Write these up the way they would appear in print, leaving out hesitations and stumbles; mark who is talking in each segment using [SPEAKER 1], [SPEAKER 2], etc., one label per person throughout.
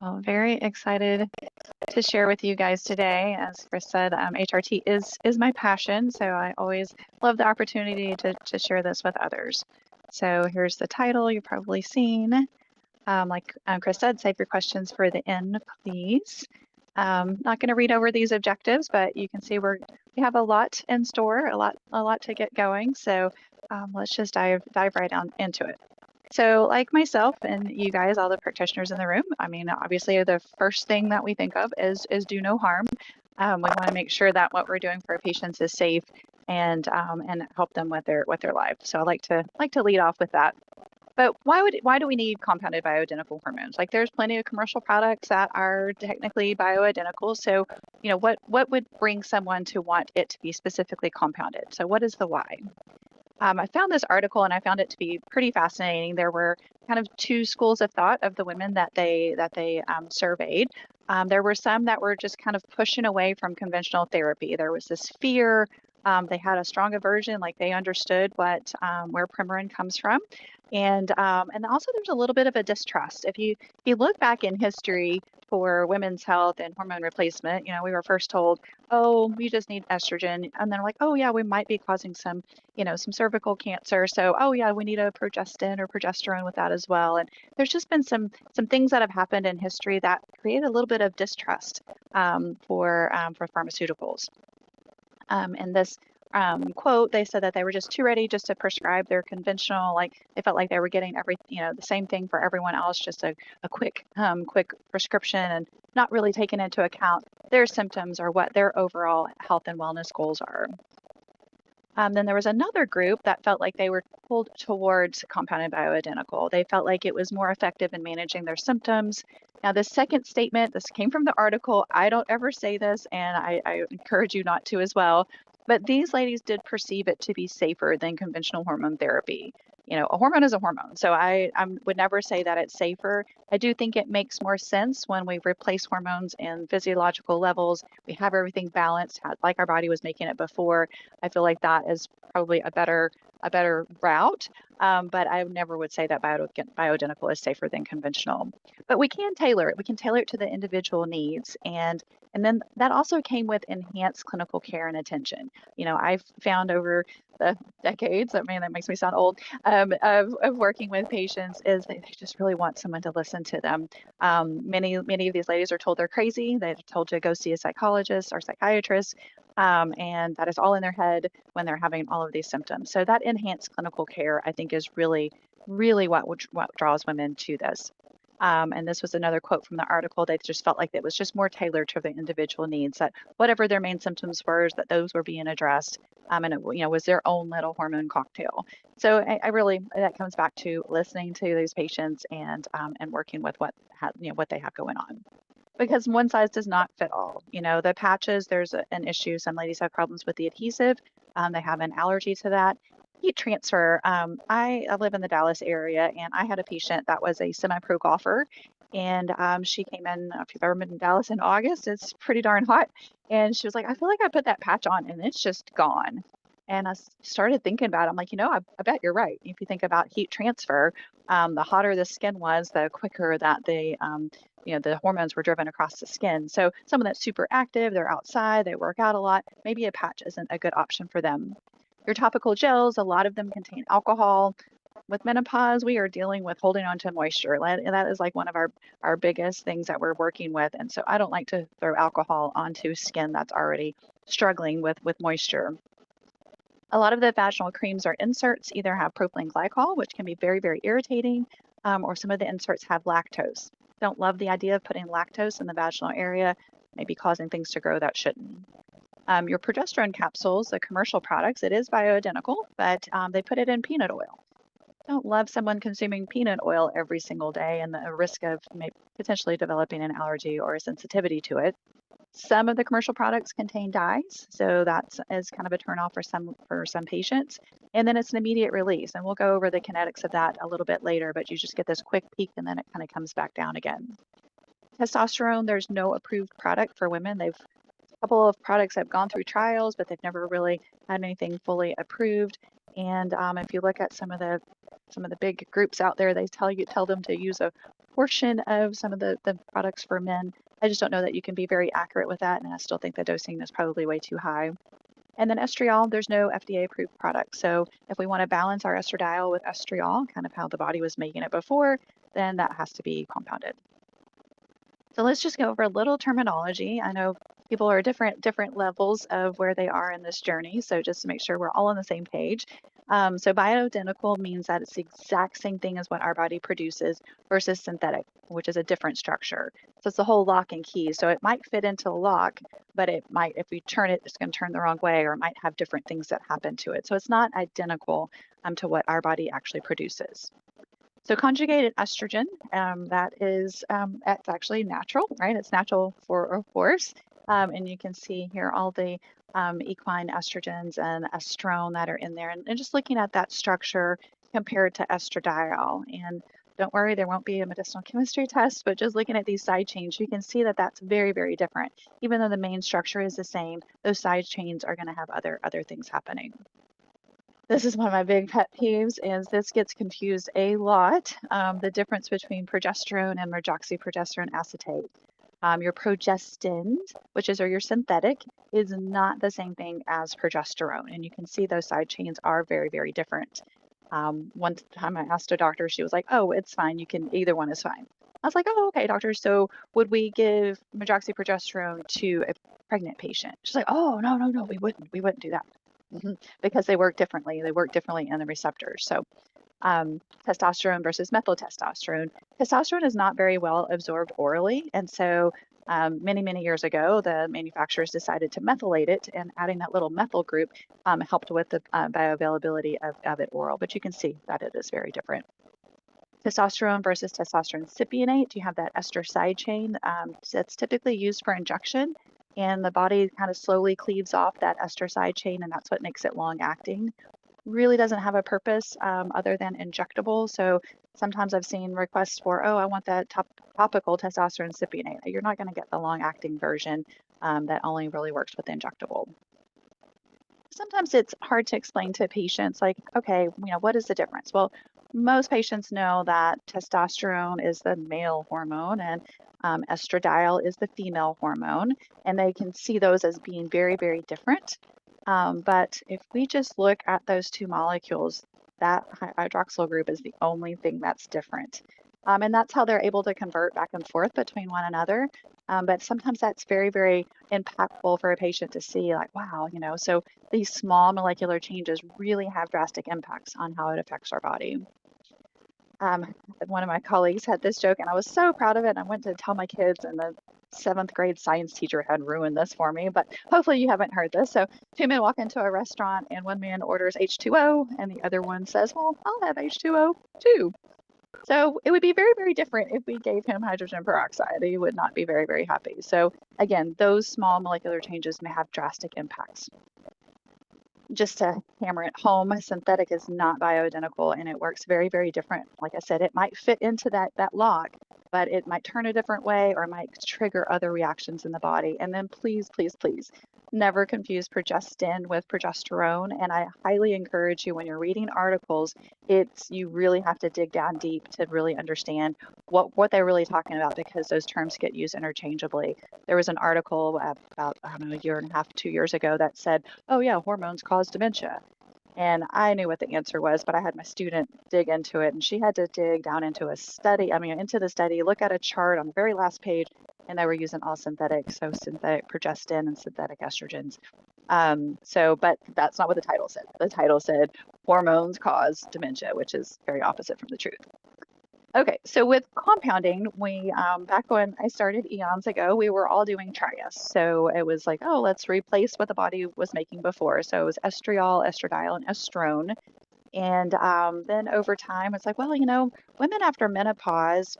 [SPEAKER 1] Well, very excited to share with you guys today. As Chris said, HRT is my passion, so I always love the opportunity to share this with others. So here's the title you've probably seen. Like Chris said, save your questions for the end, please. Not going to read over these objectives, but you can see we have a lot in store, a lot to get going. So let's just dive right on into it. So, like myself and you guys, all the practitioners in the room, I mean, obviously, the first thing that we think of is do no harm. We want to make sure that what we're doing for our patients is safe and help them with their life. So, I like to lead off with that. But why do we need compounded bioidentical hormones? Like, there's plenty of commercial products that are technically bioidentical. So, what would bring someone to want it to be specifically compounded? So, what is the why? I found this article and I found it to be pretty fascinating. There were kind of two schools of thought of the women that they surveyed. There were some that were just kind of pushing away from conventional therapy. There was this fear. They had a strong aversion, like they understood what where Premarin comes from, and also there's a little bit of a distrust. If you look back in history for women's health and hormone replacement, we were first told, oh, we just need estrogen, and then like, oh yeah, we might be causing some cervical cancer. So, oh yeah, we need a progestin or progesterone with that as well. And there's just been some things that have happened in history that create a little bit of distrust for pharmaceuticals. In this quote, they said that they were just too ready just to prescribe their conventional, like they felt like they were getting the same thing for everyone else, just a quick prescription and not really taking into account their symptoms or what their overall health and wellness goals are. Then there was another group that felt like they were pulled towards compounded bioidentical. They felt like it was more effective in managing their symptoms. Now, this second statement, this came from the article. I don't ever say this, and I encourage you not to as well. But these ladies did perceive it to be safer than conventional hormone therapy. A hormone is a hormone. So I would never say that it's safer. I do think it makes more sense when we replace hormones in physiological levels. We have everything balanced, like our body was making it before. I feel like that is probably a better route. But I never would say that bioidentical is safer than conventional. But we can tailor it. We can tailor it to the individual needs. And then that also came with enhanced clinical care and attention. I've found over the decades, I mean, that makes me sound old, of working with patients is they just really want someone to listen to them. Many of these ladies are told they're crazy. They're told to go see a psychologist or psychiatrist, and that is all in their head when they're having all of these symptoms. So that enhanced clinical care, I think, is really, really what draws women to this. And this was another quote from the article. They just felt like it was just more tailored to the individual needs, that whatever their main symptoms were, that those were being addressed, and it was their own little hormone cocktail. So I really, that comes back to listening to these patients and working with what they have going on. Because one size does not fit all. The patches, there's an issue. Some ladies have problems with the adhesive. They have an allergy to that. Heat transfer. I live in the Dallas area, and I had a patient that was a semi-pro golfer, and she came in. If you've ever been in Dallas in August, it's pretty darn hot, and she was like, "I feel like I put that patch on, and it's just gone." And I started thinking about it. I'm like, I bet you're right. If you think about heat transfer, the hotter the skin was, the quicker that the hormones were driven across the skin. So someone that's super active, they're outside, they work out a lot, maybe a patch isn't a good option for them. Your topical gels, a lot of them contain alcohol. With menopause, we are dealing with holding on to moisture. And that is like one of our biggest things that we're working with. And so I don't like to throw alcohol onto skin that's already struggling with moisture. A lot of the vaginal creams or inserts either have propylene glycol, which can be very, very irritating, or some of the inserts have lactose. Don't love the idea of putting lactose in the vaginal area, maybe causing things to grow that shouldn't. Your progesterone capsules, the commercial products, it is bioidentical, but they put it in peanut oil. Don't love someone consuming peanut oil every single day and the risk of potentially developing an allergy or a sensitivity to it. Some of the commercial products contain dyes, so that is kind of a turnoff for some patients. And then it's an immediate release, and we'll go over the kinetics of that a little bit later, but you just get this quick peak and then it kind of comes back down again. Testosterone, there's no approved product for women. A couple of products have gone through trials, but they've never really had anything fully approved. And if you look at some of the some of the big groups out there, they tell them to use a portion of some of the products for men. I just don't know that you can be very accurate with that, and I still think the dosing is probably way too high. And then estriol, there's no FDA-approved product. So if we want to balance our estradiol with estriol, kind of how the body was making it before, then that has to be compounded. So let's just go over a little terminology. I know people are different levels of where they are in this journey. So just to make sure we're all on the same page. So bioidentical means that it's the exact same thing as what our body produces versus synthetic, which is a different structure. So it's the whole lock and key. So it might fit into the lock, but it might, if we turn it, it's going to turn the wrong way, or it might have different things that happen to it. So it's not identical to what our body actually produces. So conjugated estrogen, it's actually natural, right? It's natural for a horse. And you can see here all the equine estrogens and estrone that are in there. And just looking at that structure compared to estradiol. And don't worry, there won't be a medicinal chemistry test, but just looking at these side chains, you can see that that's very, very different. Even though the main structure is the same, those side chains are going to have other things happening. This is one of my big pet peeves, is this gets confused a lot, the difference between progesterone and medroxyprogesterone acetate. Your progestin, which is your synthetic, is not the same thing as progesterone. And you can see those side chains are very, very different. One time I asked a doctor, she was like, oh, it's fine. Either one is fine. I was like, oh, okay, doctor. So would we give medroxyprogesterone to a pregnant patient? She's like, oh, no, we wouldn't do that. Because they work differently. They work differently in the receptors. So testosterone versus methyltestosterone. Testosterone is not very well absorbed orally. And so many years ago, the manufacturers decided to methylate it, and adding that little methyl group helped with the bioavailability of it oral. But you can see that it is very different. Testosterone versus testosterone cypionate, you have that ester side chain that's typically used for injection. And the body kind of slowly cleaves off that ester side chain, and that's what makes it long acting. Really doesn't have a purpose other than injectable. So sometimes I've seen requests for, oh, I want that topical testosterone cypionate. You're not going to get the long acting version that only really works with injectable. Sometimes it's hard to explain to patients, like, okay, what is the difference? Well, most patients know that testosterone is the male hormone and estradiol is the female hormone, and they can see those as being very, very different. But if we just look at those two molecules, that hydroxyl group is the only thing that's different. And that's how they're able to convert back and forth between one another. But sometimes that's very, very impactful for a patient to see, like, wow, so these small molecular changes really have drastic impacts on how it affects our body. One of my colleagues had this joke, and I was so proud of it. And I went to tell my kids, and the 7th grade science teacher had ruined this for me, but hopefully you haven't heard this. So 2 men walk into a restaurant, and one man orders H2O, and the other one says, well, I'll have H2O too. So it would be very, very different if we gave him hydrogen peroxide. He would not be very, very happy. So again, those small molecular changes may have drastic impacts. Just to hammer it home, synthetic is not bioidentical, and it works very, very different. Like I said, it might fit into that lock, but it might turn a different way, or it might trigger other reactions in the body. And then please, please, please never confuse progestin with progesterone. And I highly encourage you, when you're reading articles, you really have to dig down deep to really understand what they're really talking about, because those terms get used interchangeably. There was an article about, I don't know, a year and a half, 2 years ago that said, oh yeah, hormones cause dementia. And I knew what the answer was, but I had my student dig into it, and she had to dig down into the study, look at a chart on the very last page, and they were using all synthetic, so synthetic progestin and synthetic estrogens. But that's not what the title said. The title said hormones cause dementia, which is very opposite from the truth. Okay, so with compounding, we back when I started eons ago, we were all doing trias. So it was like, oh, let's replace what the body was making before. So it was estriol, estradiol, and estrone. And then over time, it's like, well, women after menopause,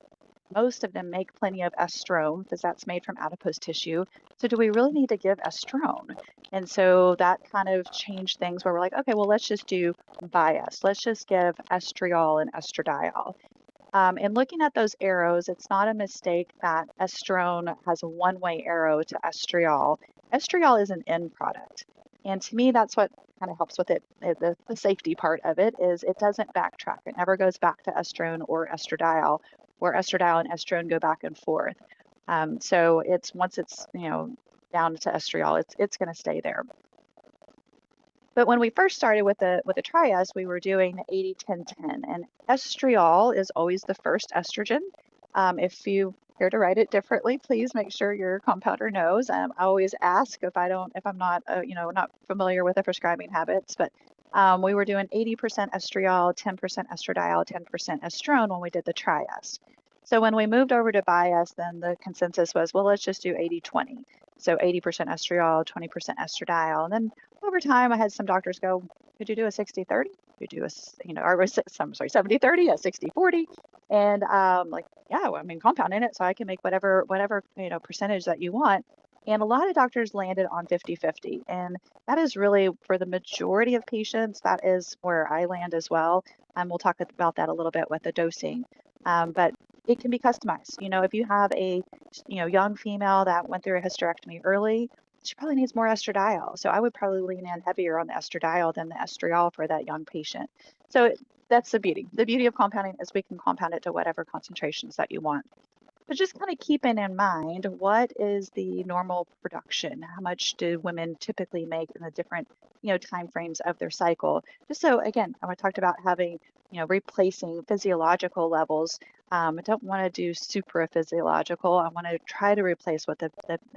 [SPEAKER 1] most of them make plenty of estrone because that's made from adipose tissue. So do we really need to give estrone? And so that kind of changed things where we're like, okay, well, let's just do bias. Let's just give estriol and estradiol. And looking at those arrows, it's not a mistake that estrone has a one-way arrow to estriol. Estriol is an end product. And to me, that's what kind of helps with it, the safety part of it is it doesn't backtrack. It never goes back to estrone or estradiol, where estradiol and estrone go back and forth. So it's once it's, down to estriol, it's going to stay there. But when we first started with the trias, we were doing the 80-10-10, and estriol is always the first estrogen. If you care to write it differently, please make sure your compounder knows. I always ask if I'm not, not familiar with the prescribing habits, but we were doing 80% estriol, 10% estradiol, 10% estrone when we did the trias. So when we moved over to bias, then the consensus was, well, let's just do 80-20. So 80% estriol, 20% estradiol. And then over time, I had some doctors go, could you do a 60-30? Could you do or I'm sorry, 70-30, a 60-40? And yeah, well, I mean, compound in it, so I can make whatever percentage that you want. And a lot of doctors landed on 50-50. And that is really, for the majority of patients, that is where I land as well. We'll talk about that a little bit with the dosing. But it can be customized. If you have a young female that went through a hysterectomy early, she probably needs more estradiol. So I would probably lean in heavier on the estradiol than the estriol for that young patient. So that's the beauty. The beauty of compounding is we can compound it to whatever concentrations that you want. But just kind of keeping in mind, what is the normal production? How much do women typically make in the different, time frames of their cycle? Just so, again, I talked about having, replacing physiological levels. I don't want to do super physiological. I want to try to replace what the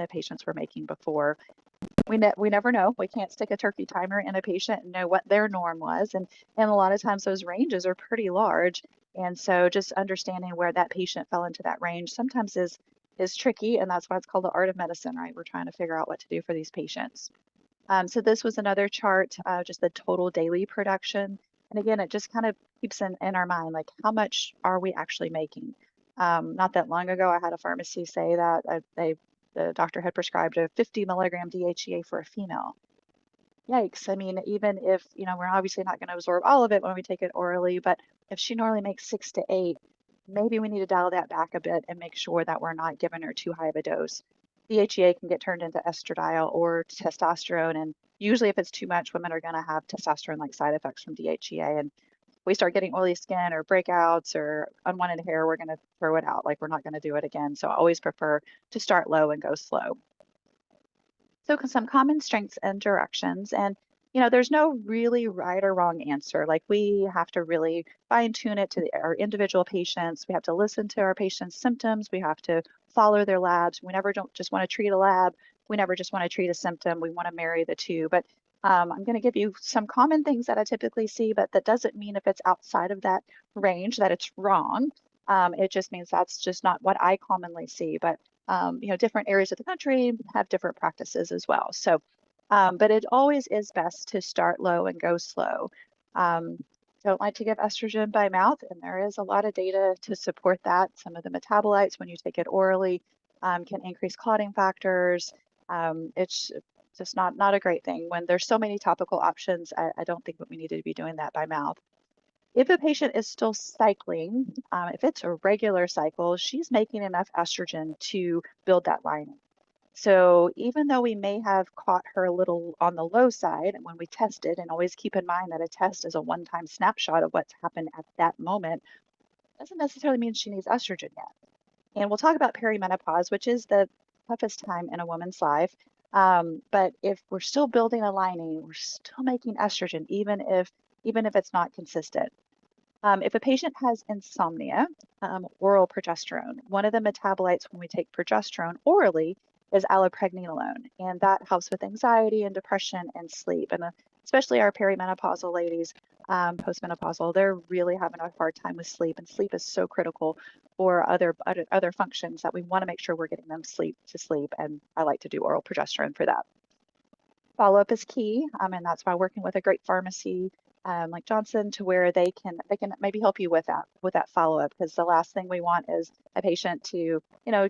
[SPEAKER 1] patients were making before. We never know. We can't stick a turkey timer in a patient and know what their norm was. And a lot of times those ranges are pretty large. And so just understanding where that patient fell into that range sometimes is tricky. And that's why it's called the art of medicine, right? We're trying to figure out what to do for these patients. So this was another chart, just the total daily production. And again, it just kind of keeps in our mind, like, how much are we actually making? Not that long ago, I had a pharmacy say that the doctor had prescribed a 50 milligram DHEA for a female. Yikes. I mean, even if, we're obviously not going to absorb all of it when we take it orally, but if she normally makes 6 to 8, maybe we need to dial that back a bit and make sure that we're not giving her too high of a dose. DHEA can get turned into estradiol or testosterone, and usually if it's too much, women are going to have testosterone-like side effects from DHEA, and if we start getting oily skin or breakouts or unwanted hair, we're going to throw it out. Like, we're not going to do it again. So I always prefer to start low and go slow. So some common strengths and directions, and there's no really right or wrong answer. Like, we have to really fine tune it to our individual patients. We have to listen to our patients' symptoms. We have to follow their labs. We never don't just want to treat a lab. We never just want to treat a symptom. We want to marry the two. But I'm going to give you some common things that I typically see, but that doesn't mean if it's outside of that range that it's wrong. It just means that's just not what I commonly see. But different areas of the country have different practices as well. So, but it always is best to start low and go slow. Don't like to give estrogen by mouth, and there is a lot of data to support that. Some of the metabolites, when you take it orally, can increase clotting factors. It's just not a great thing. When there's so many topical options, I don't think that we need to be doing that by mouth. If a patient is still cycling, if it's a regular cycle, she's making enough estrogen to build that lining. So even though we may have caught her a little on the low side, and when we test it, and always keep in mind that a test is a one-time snapshot of what's happened at that moment, doesn't necessarily mean she needs estrogen yet. And we'll talk about perimenopause, which is the toughest time in a woman's life. But if we're still building a lining, we're still making estrogen, even if it's not consistent. If a patient has insomnia, oral progesterone, one of the metabolites when we take progesterone orally is allopregnanolone, and that helps with anxiety and depression and sleep. And especially our perimenopausal ladies, postmenopausal, they're really having a hard time with sleep, and sleep is so critical for other functions that we want to make sure we're getting them to sleep. And I like to do oral progesterone for that. Follow-up is key, and that's why working with a great pharmacy like Johnson, to where they can maybe help you with that follow-up, because the last thing we want is a patient to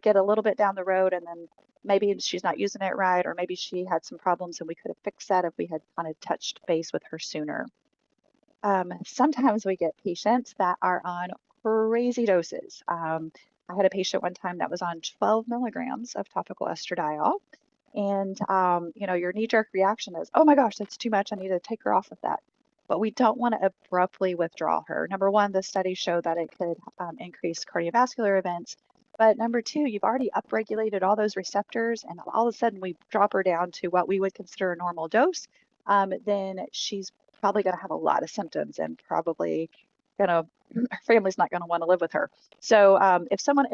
[SPEAKER 1] get a little bit down the road and then maybe she's not using it right, or maybe she had some problems and we could have fixed that if we had kind of touched base with her sooner. Sometimes we get patients that are on crazy doses. I had a patient one time that was on 12 milligrams of topical estradiol. And, you know, your knee-jerk reaction is, oh my gosh, that's too much. I need to take her off of that. But we don't want to abruptly withdraw her. Number one, the studies show that it could increase cardiovascular events. But number two, you've already upregulated all those receptors, and all of a sudden we drop her down to what we would consider a normal dose. Then she's probably going to have a lot of symptoms and probably going to, her family's not going to want to live with her. So if someone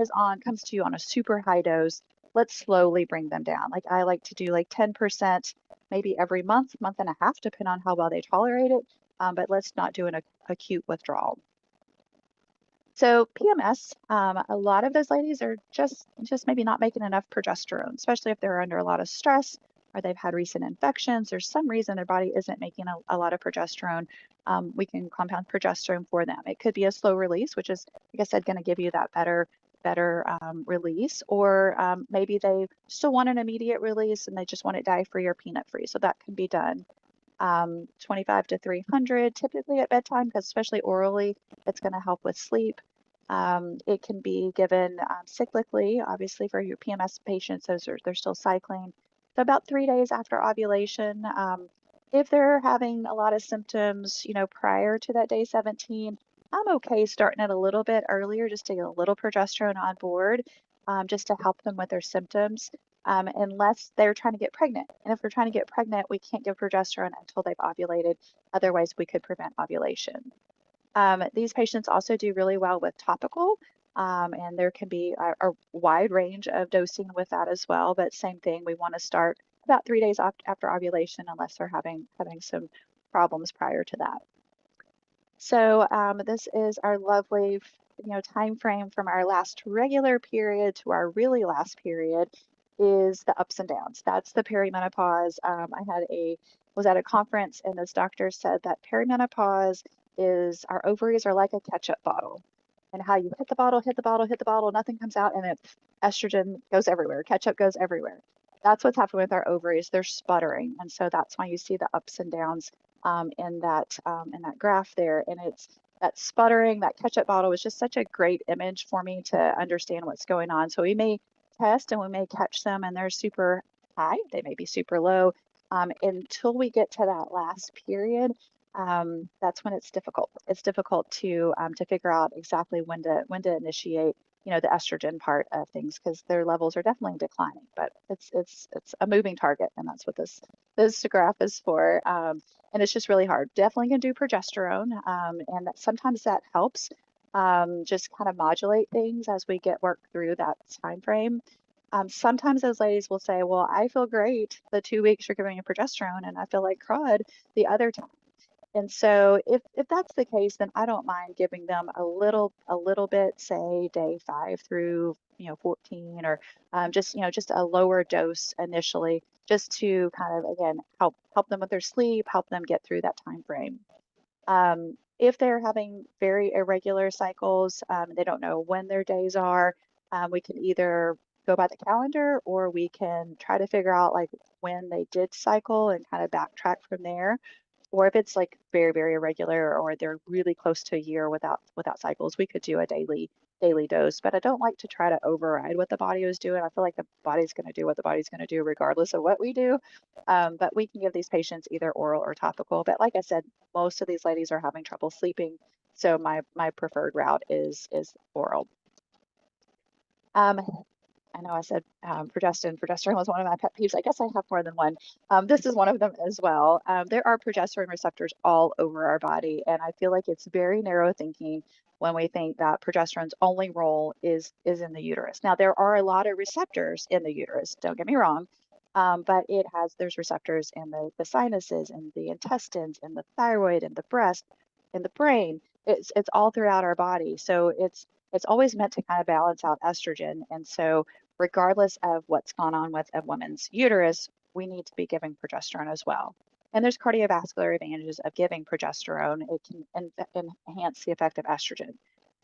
[SPEAKER 1] comes to you on a super high dose, let's slowly bring them down. Like I like to do like 10%, maybe every month, month and a half, depending on how well they tolerate it. But let's not do an acute withdrawal. So PMS, a lot of those ladies are just maybe not making enough progesterone, especially if they're under a lot of stress or they've had recent infections. There's some reason their body isn't making a lot of progesterone. We can compound progesterone for them. It could be a slow release, which is, like I said, going to give you that better release, or maybe they still want an immediate release and they just want it dye-free or peanut-free. So that can be done. 25 to 300 typically at bedtime, because especially orally, it's going to help with sleep. It can be given cyclically, obviously for your PMS patients, they're still cycling. So about 3 days after ovulation, if they're having a lot of symptoms, you know, prior to that day 17, I'm okay starting it a little bit earlier just to get a little progesterone on board, just to help them with their symptoms, unless they're trying to get pregnant. And if they're trying to get pregnant, we can't give progesterone until they've ovulated. Otherwise, we could prevent ovulation. These patients also do really well with topical, and there can be a wide range of dosing with that as well. But same thing, we want to start about 3 days after ovulation, unless they're having some problems prior to that. So this is our lovely, you know, time frame from our last regular period to our really last period is the ups and downs. That's the perimenopause. Was at a conference and this doctor said that perimenopause is our ovaries are like a ketchup bottle, and how you hit the bottle, hit the bottle, hit the bottle, nothing comes out, and it's estrogen goes everywhere, ketchup goes everywhere. That's what's happening with our ovaries. They're sputtering, and so that's why you see the ups and downs in that graph there. And it's that sputtering, that ketchup bottle was just such a great image for me to understand what's going on. So we may test and we may catch them and they're super high, they may be super low, until we get to that last period. That's when it's difficult. It's difficult to figure out exactly when to initiate, you know, the estrogen part of things, because their levels are definitely declining. But it's a moving target, and that's what this graph is for. And it's just really hard. Definitely can do progesterone, and sometimes that helps just kind of modulate things as we work through that time frame. Sometimes those ladies will say, well, I feel great the 2 weeks you're giving me progesterone, and I feel like crud the other time. And so if that's the case, then I don't mind giving them a little bit, say day 5 through, you know, 14, or just, you know, just a lower dose initially, just to kind of, again, help them with their sleep, help them get through that time frame. If they're having very irregular cycles, they don't know when their days are, we can either go by the calendar, or we can try to figure out like when they did cycle and kind of backtrack from there. Or if it's like very, very irregular, or they're really close to a year without cycles, we could do a daily dose. But I don't like to try to override what the body is doing. I feel like the body's going to do what the body's going to do regardless of what we do. But we can give these patients either oral or topical. But like I said, most of these ladies are having trouble sleeping, so my preferred route is oral. I know I said progestin. Progesterone was one of my pet peeves. I guess I have more than one. This is one of them as well. There are progesterone receptors all over our body, and I feel like it's very narrow thinking when we think that progesterone's only role is in the uterus. Now, there are a lot of receptors in the uterus, don't get me wrong, but there's receptors in the sinuses, and the intestines, and the thyroid, and the breast, and the brain. It's all throughout our body. So it's always meant to kind of balance out estrogen. And so regardless of what's gone on with a woman's uterus, we need to be giving progesterone as well. And there's cardiovascular advantages of giving progesterone. It can enhance the effect of estrogen.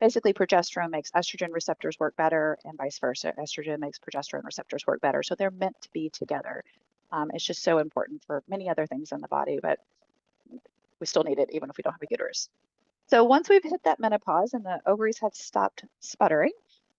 [SPEAKER 1] Basically, progesterone makes estrogen receptors work better, and vice versa. Estrogen makes progesterone receptors work better. So they're meant to be together. It's just so important for many other things in the body, but we still need it even if we don't have a uterus. So once we've hit that menopause and the ovaries have stopped sputtering,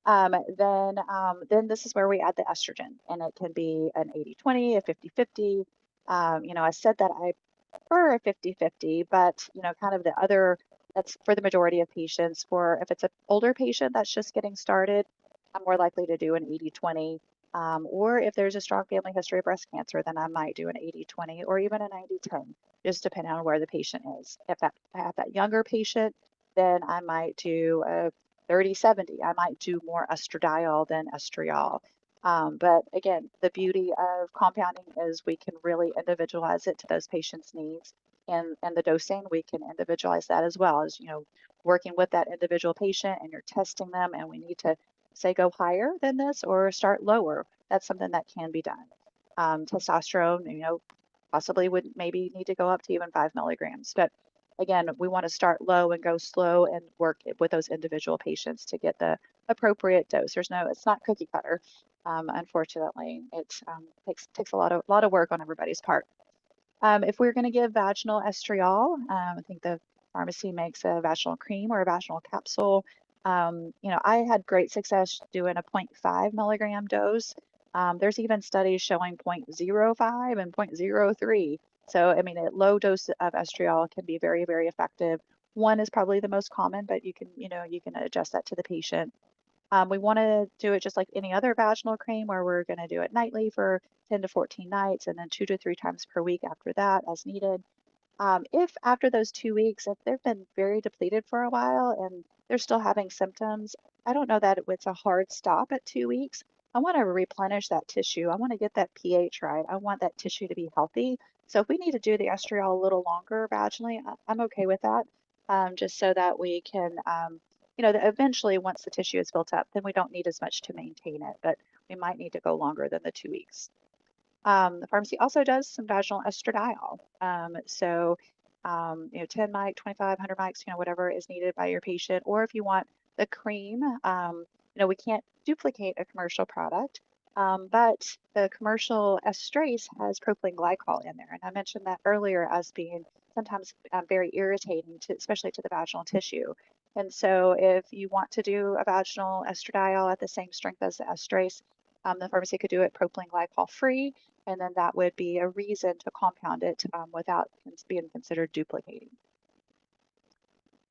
[SPEAKER 1] Then this is where we add the estrogen, and it can be an 80-20, a 50-50. I said that I prefer a 50-50, but kind of the other, that's for the majority of patients. For if it's an older patient that's just getting started, I'm more likely to do an 80-20. Or if there's a strong family history of breast cancer, then I might do an 80-20 or even a 90-10, just depending on where the patient is. If I have that younger patient, then I might do a 30-70. I might do more estradiol than estriol. But again, the beauty of compounding is we can really individualize it to those patients' needs. And the dosing, we can individualize that as well as, working with that individual patient, and you're testing them, and we need to say go higher than this or start lower. That's something that can be done. Testosterone, possibly would maybe need to go up to even 5 milligrams. But again, we want to start low and go slow and work with those individual patients to get the appropriate dose. It's not cookie cutter. Unfortunately, it takes a lot of work on everybody's part. If we're going to give vaginal estriol, I think the pharmacy makes a vaginal cream or a vaginal capsule. I had great success doing a 0.5 milligram dose. There's even studies showing 0.05 and 0.03. So, I mean, a low dose of estriol can be very, very effective. One is probably the most common, but you can adjust that to the patient. We want to do it just like any other vaginal cream, where we're going to do it nightly for 10 to 14 nights, and then 2 to 3 times per week after that as needed. If after those 2 weeks, if they've been very depleted for a while and they're still having symptoms, I don't know that it's a hard stop at 2 weeks. I want to replenish that tissue. I want to get that pH right. I want that tissue to be healthy. So if we need to do the estriol a little longer vaginally, I'm okay with that. Just so that we can, eventually once the tissue is built up, then we don't need as much to maintain it, but we might need to go longer than the 2 weeks. The pharmacy also does some vaginal estradiol. 10 mic, 25, 100 mics, whatever is needed by your patient. Or if you want the cream, we can't duplicate a commercial product, but the commercial estrase has propylene glycol in there. And I mentioned that earlier as being sometimes very irritating, especially to the vaginal tissue. And so if you want to do a vaginal estradiol at the same strength as the estrase, the pharmacy could do it propylene glycol free, and then that would be a reason to compound it without being considered duplicating.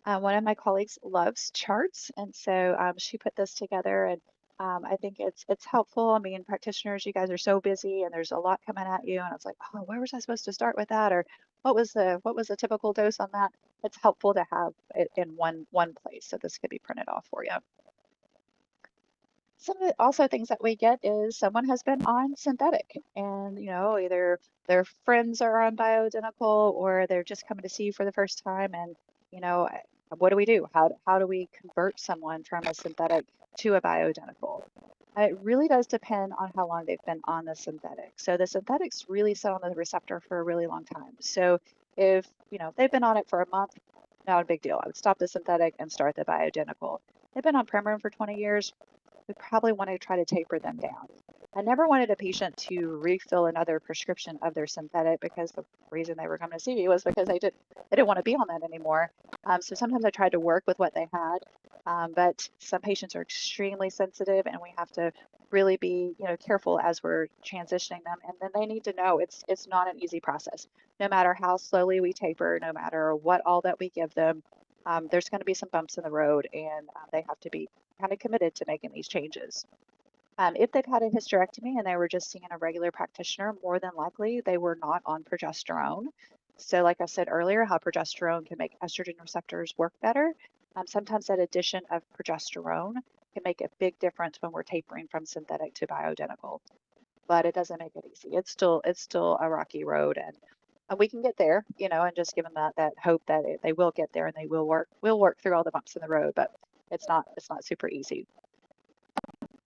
[SPEAKER 1] One of my colleagues loves charts, and so she put this together, and I think it's helpful. I mean, practitioners, you guys are so busy, and there's a lot coming at you, and it's like, oh, where was I supposed to start with that, or what was the typical dose on that? It's helpful to have it in one place, so this could be printed off for you. Some of the also things that we get is someone has been on synthetic, and either their friends are on bioidentical, or they're just coming to see you for the first time, and what do we do? How do we convert someone from a synthetic to a bioidentical? It really does depend on how long they've been on the synthetic. So the synthetics really sit on the receptor for a really long time. So if they've been on it for a month, not a big deal. I would stop the synthetic and start the bioidentical. They've been on Premarin for 20 years, we probably want to try to taper them down. I never wanted a patient to refill another prescription of their synthetic, because the reason they were coming to see me was because they didn't want to be on that anymore. So sometimes I tried to work with what they had, but some patients are extremely sensitive, and we have to really be careful as we're transitioning them. And then they need to know it's not an easy process. No matter how slowly we taper, no matter what all that we give them, there's going to be some bumps in the road, and they have to be kind of committed to making these changes. If they've had a hysterectomy and they were just seeing a regular practitioner, more than likely they were not on progesterone. So like I said earlier, how progesterone can make estrogen receptors work better. Sometimes that addition of progesterone can make a big difference when we're tapering from synthetic to bioidentical, but it doesn't make it easy. It's still a rocky road, and we can get there, and just give them that hope that they will get there, and they will work through all the bumps in the road, but it's not super easy.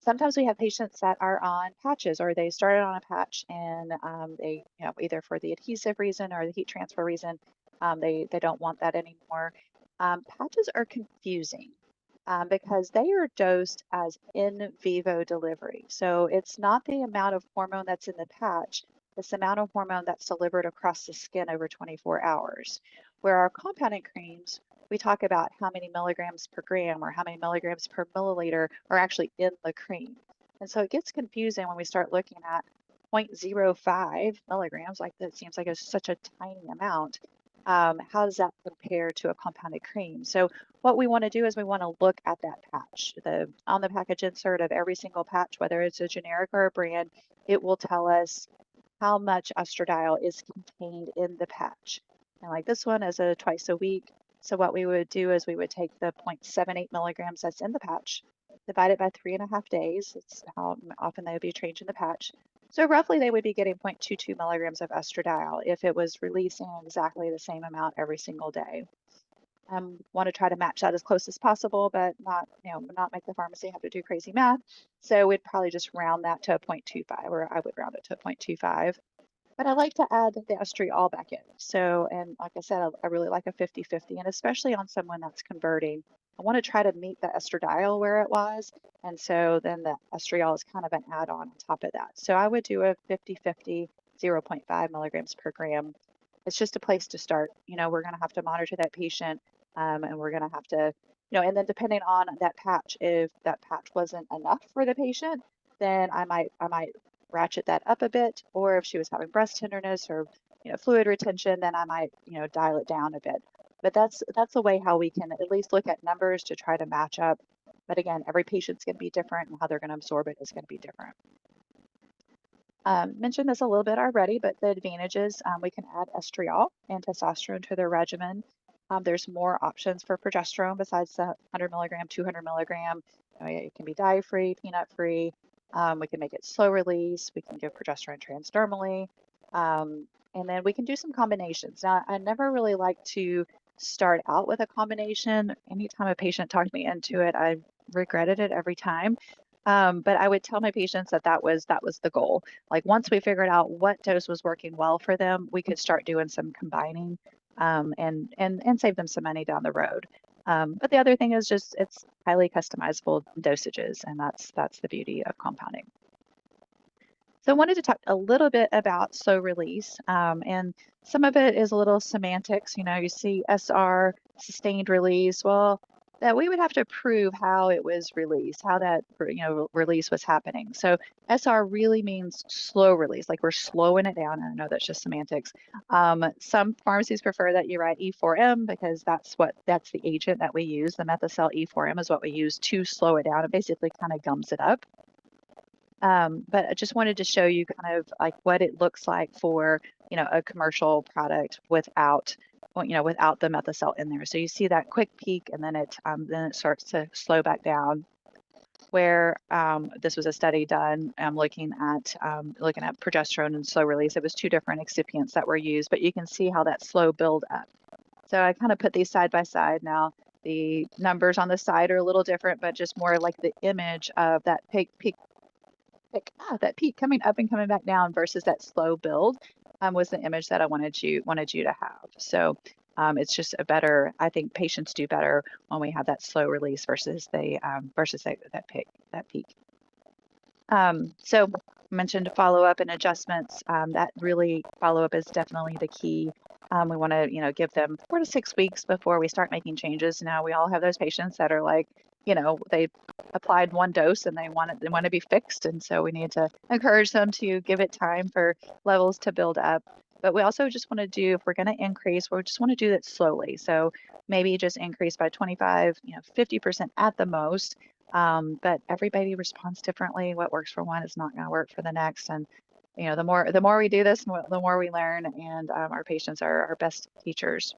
[SPEAKER 1] Sometimes we have patients that are on patches, or they started on a patch, and they, either for the adhesive reason or the heat transfer reason, they don't want that anymore. Patches are confusing because they are dosed as in vivo delivery. So it's not the amount of hormone that's in the patch, it's the amount of hormone that's delivered across the skin over 24 hours. Where our compounding creams, we talk about how many milligrams per gram or how many milligrams per milliliter are actually in the cream. And so it gets confusing when we start looking at 0.05 milligrams, like that seems like it's such a tiny amount. How does that compare to a compounded cream? So what we want to do is we want to look at that patch. On the package insert of every single patch, whether it's a generic or a brand, it will tell us how much estradiol is contained in the patch. And like this one is a twice a week. So what we would do is we would take the 0.78 milligrams that's in the patch, divide it by 3.5 days. It's how often they would be changing the patch. So roughly they would be getting 0.22 milligrams of estradiol if it was releasing exactly the same amount every single day. Want to try to match that as close as possible, but not make the pharmacy have to do crazy math. So we'd probably just round that to a 0.25, or I would round it to a 0.25. But I like to add the estriol back in. So, and like I said, I really like a 50-50, and especially on someone that's converting, I want to try to meet the estradiol where it was. And so then the estriol is kind of an add-on on top of that. So I would do a 50-50, 0.5 milligrams per gram. It's just a place to start. We're going to have to monitor that patient, and we're going to have to, and then depending on that patch, if that patch wasn't enough for the patient, then I might ratchet that up a bit, or if she was having breast tenderness or fluid retention, then I might dial it down a bit. But that's a way how we can at least look at numbers to try to match up. But again, every patient's going to be different, and how they're going to absorb it is going to be different. Mentioned this a little bit already, but the advantages, we can add estriol and testosterone to their regimen. There's more options for progesterone besides the 100 milligram, 200 milligram. It can be dye-free, peanut-free. We can make it slow release. We can give progesterone transdermally. And then we can do some combinations. Now, I never really like to start out with a combination. Anytime a patient talked me into it, I regretted it every time. But I would tell my patients that was the goal. Like once we figured out what dose was working well for them, we could start doing some combining, and save them some money down the road. But the other thing is just it's highly customizable dosages, and that's the beauty of compounding. So I wanted to talk a little bit about slow release, and some of it is a little semantics. You see SR, sustained release. Well, that we would have to prove how it was released, how that release was happening. So SR really means slow release, like we're slowing it down. And I know that's just semantics. Some pharmacies prefer that you write E4M because that's the agent that we use. The Methocel E4M is what we use to slow it down. It basically kind of gums it up. But I just wanted to show you kind of like what it looks like for, a commercial product without the Methocel in there. So you see that quick peak, and then it starts to slow back down. Where this was a study done looking at progesterone and slow release. It was 2 different excipients that were used, but you can see how that slow build up. So I kind of put these side by side. Now the numbers on the side are a little different, but just more like the image of that peak coming up and coming back down versus that slow build was the image that I wanted you to have. So it's just I think patients do better when we have that slow release versus that peak. So mentioned follow-up and adjustments. That really follow-up is definitely the key. We want to give them 4 to 6 weeks before we start making changes. Now we all have those patients that are like, they applied 1 dose and they want to be fixed, and so we need to encourage them to give it time for levels to build up. But we also just want to do, if we're going to increase, we just want to do that slowly. So maybe just increase by 25, 50% at the most. But everybody responds differently. What works for one is not going to work for the next. And the more we do this, the more we learn, and our patients are our best teachers.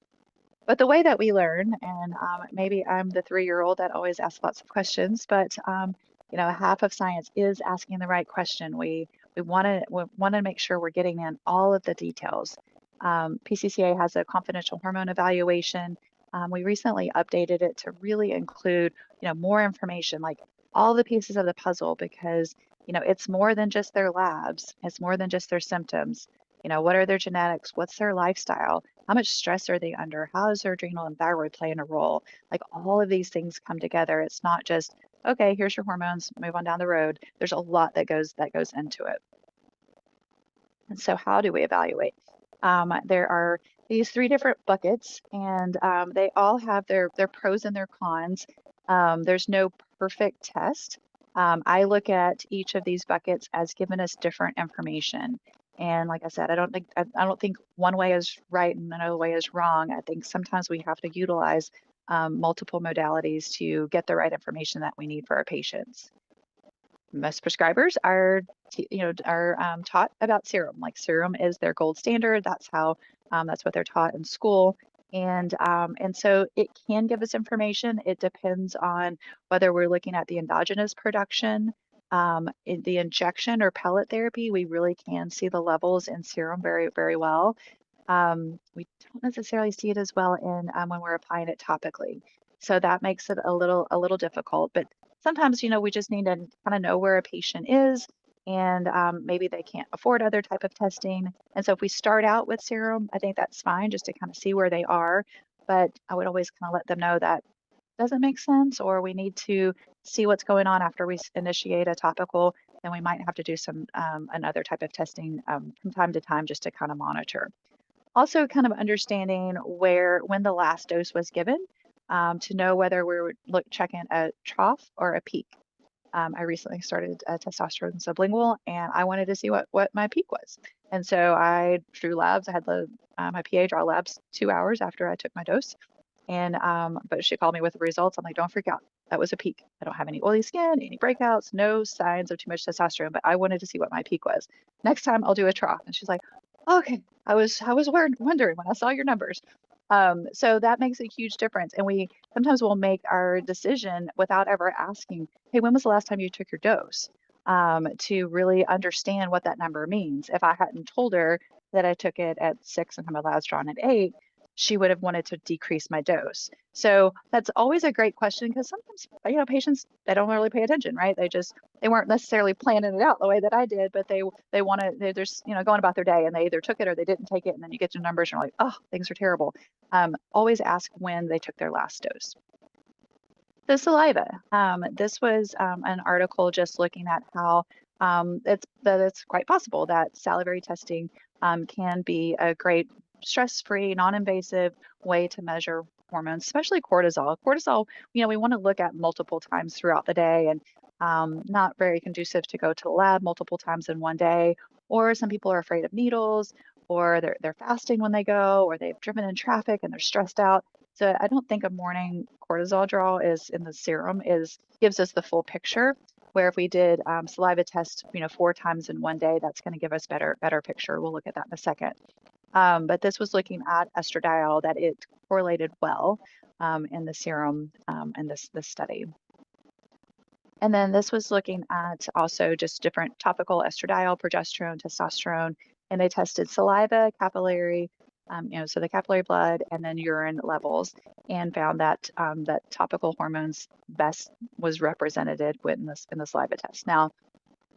[SPEAKER 1] But the way that we learn, and maybe I'm the 3-year-old that always asks lots of questions, but half of science is asking the right question. We want to make sure we're getting in all of the details. PCCA has a confidential hormone evaluation. We recently updated it to really include more information, like all the pieces of the puzzle, because it's more than just their labs. It's more than just their symptoms. What are their genetics? What's their lifestyle? How much stress are they under? How is their adrenal and thyroid playing a role? Like all of these things come together. It's not just, okay, here's your hormones, move on down the road. There's a lot that goes into it. And so how do we evaluate? There are these three different buckets, and they all have their pros and their cons. There's no perfect test. I look at each of these buckets as giving us different information. And like I said, I don't think one way is right and another way is wrong. I think sometimes we have to utilize multiple modalities to get the right information that we need for our patients. Most prescribers are taught about serum. Like serum is their gold standard. That's what they're taught in school. And so it can give us information. It depends on whether we're looking at the endogenous production, in the injection or pellet therapy. We really can see the levels in serum very, very well. We don't necessarily see it as well in when we're applying it topically. So that makes it a little difficult. But sometimes, we just need to kind of know where a patient is, and maybe they can't afford other type of testing. And so if we start out with serum, I think that's fine just to kind of see where they are. But I would always kind of let them know that doesn't make sense, or we need to see what's going on after we initiate a topical, then we might have to do some another type of testing from time to time just to kind of monitor. Also, kind of understanding when the last dose was given, to know whether we're checking a trough or a peak. I recently started testosterone sublingual, and I wanted to see what my peak was. And so I drew labs. I had my PA draw labs 2 hours after I took my dose. And but she called me with the results. I'm like, don't freak out. That was a peak. I don't have any oily skin, any breakouts, no signs of too much testosterone, but I wanted to see what my peak was. Next time I'll do a trough. And she's like, okay, I was wondering when I saw your numbers. So that makes a huge difference. And we sometimes will make our decision without ever asking, hey, when was the last time you took your dose? To really understand what that number means. If I hadn't told her that I took it at 6 and my labs drawn at 8, she would have wanted to decrease my dose. So that's always a great question, because sometimes, patients, they don't really pay attention, right? They weren't necessarily planning it out the way that I did, but they want to, they're just, going about their day, and they either took it or they didn't take it. And then you get your numbers and you're like, oh, things are terrible. Always ask when they took their last dose. The saliva. This was an article just looking at how it's quite possible that salivary testing can be a great stress-free, non-invasive way to measure hormones, especially cortisol. Cortisol, we want to look at multiple times throughout the day, and not very conducive to go to the lab multiple times in one day. Or some people are afraid of needles, or they're fasting when they go, or they've driven in traffic and they're stressed out. So I don't think a morning cortisol draw is in the serum gives us the full picture. Where if we did saliva test, 4 times in one day, that's going to give us better picture. We'll look at that in a second. But this was looking at estradiol, that it correlated well in the serum in this study. And then this was looking at also just different topical estradiol, progesterone, testosterone, and they tested saliva, capillary, so the capillary blood, and then urine levels, and found that that topical hormones best was represented in the saliva test. Now,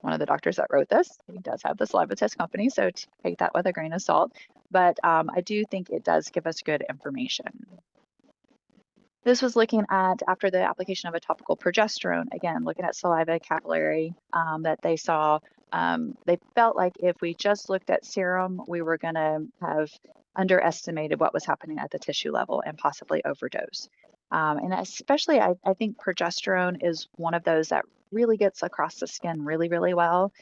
[SPEAKER 1] one of the doctors that wrote this, he does have the saliva test company, so take that with a grain of salt. But I do think it does give us good information. This was looking at after the application of a topical progesterone, again, looking at saliva, capillary, that they saw. They felt like if we just looked at serum, we were going to have underestimated what was happening at the tissue level and possibly overdose. And especially, I think progesterone is one of those that really gets across the skin really, really well.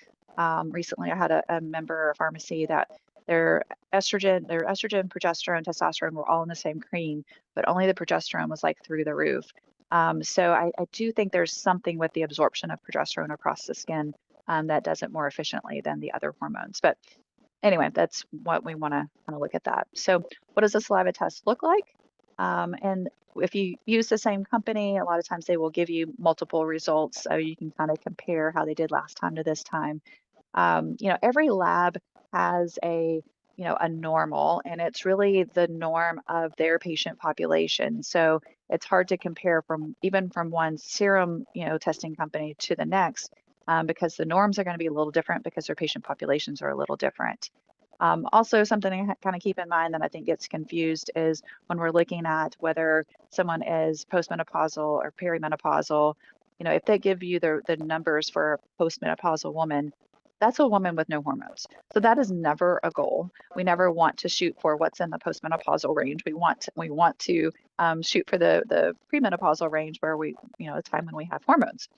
[SPEAKER 1] Recently, I had a member of a pharmacy that their estrogen, progesterone, testosterone were all in the same cream, but only the progesterone was like through the roof. So I do think there's something with the absorption of progesterone across the skin that does it more efficiently than the other hormones. But anyway, that's what we want to kind of look at that. So what does a saliva test look like? And if you use the same company, a lot of times they will give you multiple results, so you can kind of compare how they did last time to this time. Every lab has a normal, and it's really the norm of their patient population. So it's hard to compare even from one serum, testing company to the next, because the norms are going to be a little different because their patient populations are a little different. Also, something to kind of keep in mind that I think gets confused is when we're looking at whether someone is postmenopausal or perimenopausal. If they give you the numbers for a postmenopausal woman, that's a woman with no hormones. So that is never a goal. We never want to shoot for what's in the postmenopausal range. We want to shoot for the premenopausal range where the time when we have hormones.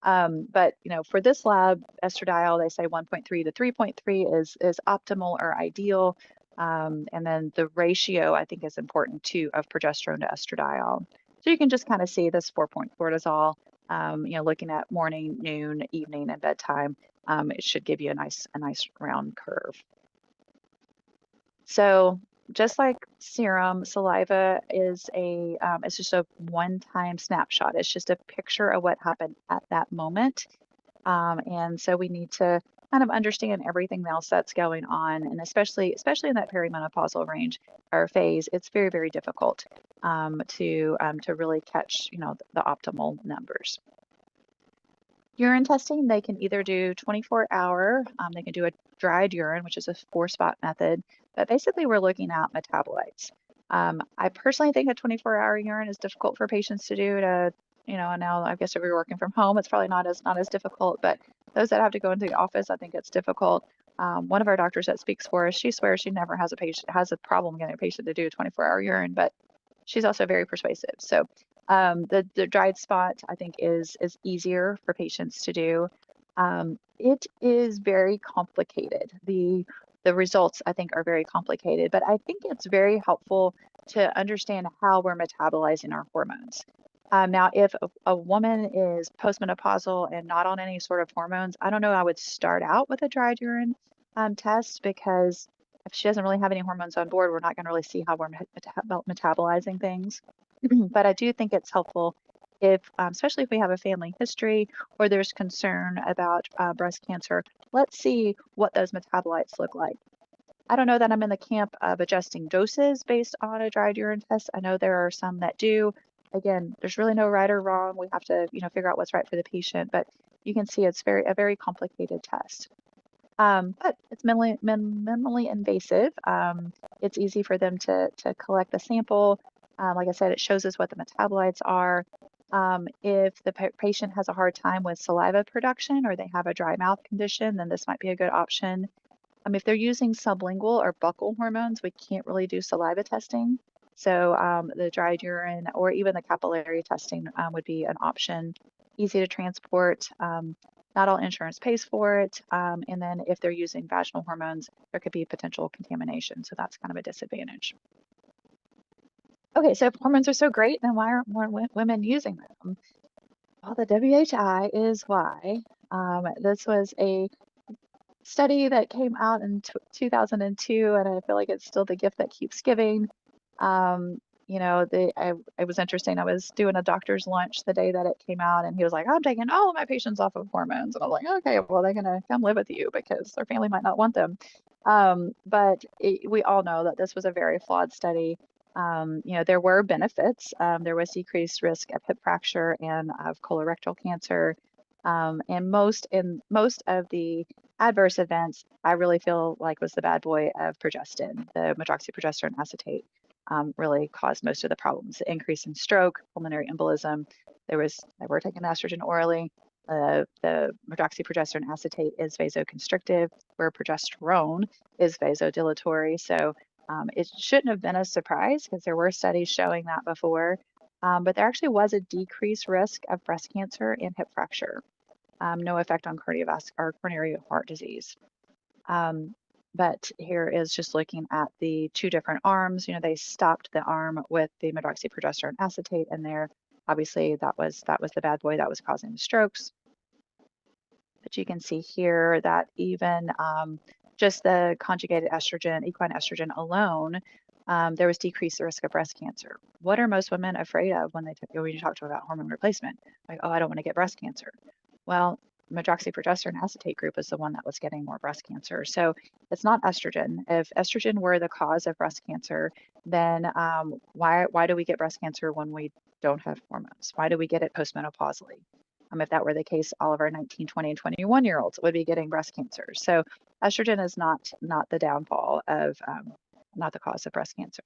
[SPEAKER 1] But for this lab, estradiol, they say 1.3 to 3.3 is optimal or ideal. And then the ratio, I think, is important too of progesterone to estradiol. So you can just kind of see this 4-point cortisol, looking at morning, noon, evening, and bedtime. It should give you a nice round curve. So just like serum, saliva is it's just a one-time snapshot. It's just a picture of what happened at that moment. And so we need to kind of understand everything else that's going on, and especially in that perimenopausal range or phase, it's very, very difficult to really catch the optimal numbers. Urine testing, they can either do 24-hour, they can do a dried urine, which is a 4-spot method, but basically we're looking at metabolites. I personally think a 24-hour urine is difficult for patients to do and now I guess if you're working from home, it's probably not as difficult, but those that have to go into the office, I think it's difficult. One of our doctors that speaks for us, she swears she never has a problem getting a patient to do a 24-hour urine, but she's also very persuasive. So the dried spot, I think, is easier for patients to do. It is very complicated. The results, I think, are very complicated, but I think it's very helpful to understand how we're metabolizing our hormones. Now, if a woman is postmenopausal and not on any sort of hormones, I don't know, I would start out with a dried urine test, because if she doesn't really have any hormones on board, we're not going to really see how we're metabolizing things. But I do think it's helpful especially if we have a family history or there's concern about breast cancer, let's see what those metabolites look like. I don't know that I'm in the camp of adjusting doses based on a dried urine test. I know there are some that do. Again, there's really no right or wrong. We have to, figure out what's right for the patient, but you can see it's a very complicated test. But it's minimally invasive. It's easy for them to collect the sample. Like I said, it shows us what the metabolites are. If the patient has a hard time with saliva production or they have a dry mouth condition, then this might be a good option. If they're using sublingual or buccal hormones, we can't really do saliva testing. So the dried urine or even the capillary testing would be an option. Easy to transport. Not all insurance pays for it. And then if they're using vaginal hormones, there could be potential contamination. So that's kind of a disadvantage. Okay, so if hormones are so great, then why aren't more women using them? Well, the WHI is why. This was a study that came out in 2002, and I feel like it's still the gift that keeps giving. It was interesting. I was doing a doctor's lunch the day that it came out, and he was like, "I'm taking all of my patients off of hormones," and I was like, "Okay, well, they're gonna come live with you because their family might not want them." But we all know that this was a very flawed study. There were benefits. There was decreased risk of hip fracture and of colorectal cancer. And most of the adverse events, I really feel like was the bad boy of progestin. The medroxyprogesterone acetate really caused most of the problems. The increase in stroke, pulmonary embolism. They were taking estrogen orally. The medroxyprogesterone acetate is vasoconstrictive, where progesterone is vasodilatory. So it shouldn't have been a surprise because there were studies showing that before. But there actually was a decreased risk of breast cancer and hip fracture. No effect on cardiovascular or coronary heart disease. But here is just looking at the two different arms. They stopped the arm with the medroxyprogesterone acetate in there. Obviously, that was the bad boy that was causing the strokes. But you can see here that even just the conjugated estrogen, equine estrogen alone, there was decreased risk of breast cancer. What are most women afraid of when you talk to them about hormone replacement? Like, oh, I don't want to get breast cancer. Well, medroxyprogesterone acetate group is the one that was getting more breast cancer. So it's not estrogen. If estrogen were the cause of breast cancer, then why do we get breast cancer when we don't have hormones? Why do we get it postmenopausally? If that were the case, all of our 19, 20, and 21-year-olds would be getting breast cancer. So estrogen is not the downfall of, not the cause of breast cancer.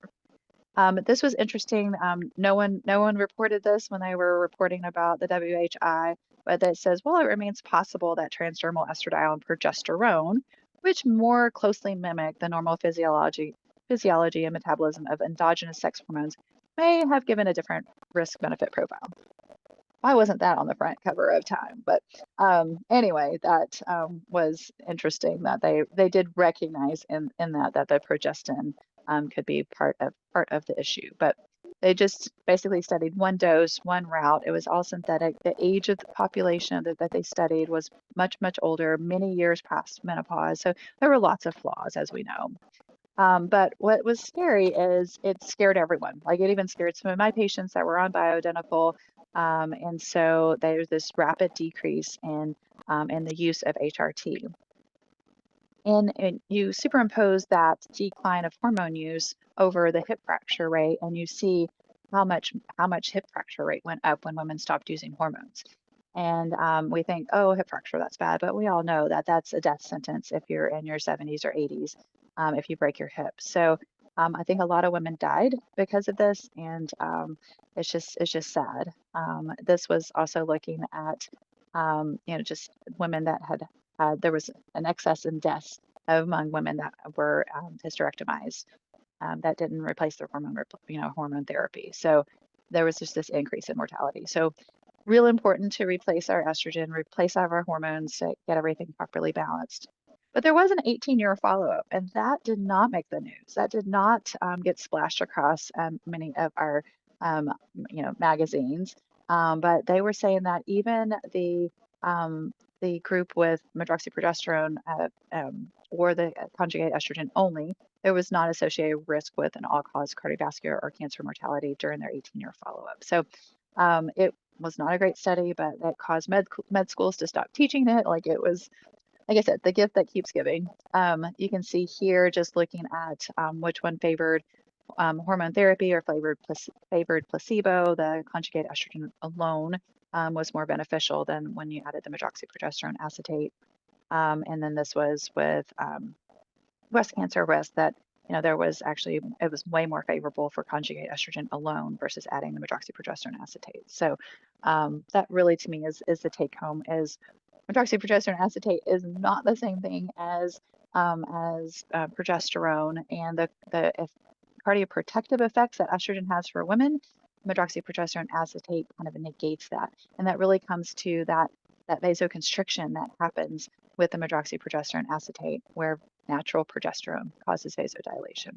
[SPEAKER 1] This was interesting. No one reported this when they were reporting about the WHI, but that says, well, it remains possible that transdermal estradiol and progesterone, which more closely mimic the normal physiology and metabolism of endogenous sex hormones, may have given a different risk-benefit profile. Why wasn't that on the front cover of Time? But anyway, that was interesting that they did recognize in that the progestin could be part of the issue. But they just basically studied one dose, one route. It was all synthetic. The age of the population that they studied was much older, many years past menopause. So there were lots of flaws, as we know. But what was scary is it scared everyone. Like it even scared some of my patients that were on bioidentical. And so there's this rapid decrease in the use of HRT. And you superimpose that decline of hormone use over the hip fracture rate, and you see how much hip fracture rate went up when women stopped using hormones. And we think, oh, hip fracture, that's bad. But we all know that that's a death sentence if you're in your 70s or 80s, if you break your hip. So I think a lot of women died because of this, and it's just sad. This was also looking at, just women that there was an excess in deaths among women that were hysterectomized that didn't replace their hormone therapy. So there was just this increase in mortality. So real important to replace our estrogen, replace all of our hormones to get everything properly balanced. But there was an 18-year follow-up, and that did not make the news. That did not get splashed across many of our magazines. But they were saying that even the group with medroxyprogesterone or the conjugate estrogen only, there was not associated risk with an all-cause cardiovascular or cancer mortality during their 18-year follow-up. So it was not a great study, but that caused med schools to stop teaching it. Like it was, like I said, the gift that keeps giving. You can see here, just looking at which one favored hormone therapy or favored placebo. The conjugate estrogen alone was more beneficial than when you added the medroxyprogesterone acetate. And then this was with breast cancer risk that, it was way more favorable for conjugate estrogen alone versus adding the medroxyprogesterone acetate. So that really, to me, is the take home is medroxyprogesterone acetate is not the same thing as progesterone, and the cardioprotective effects that estrogen has for women, medroxyprogesterone acetate kind of negates that. And that really comes to that vasoconstriction that happens with the medroxyprogesterone acetate, where natural progesterone causes vasodilation.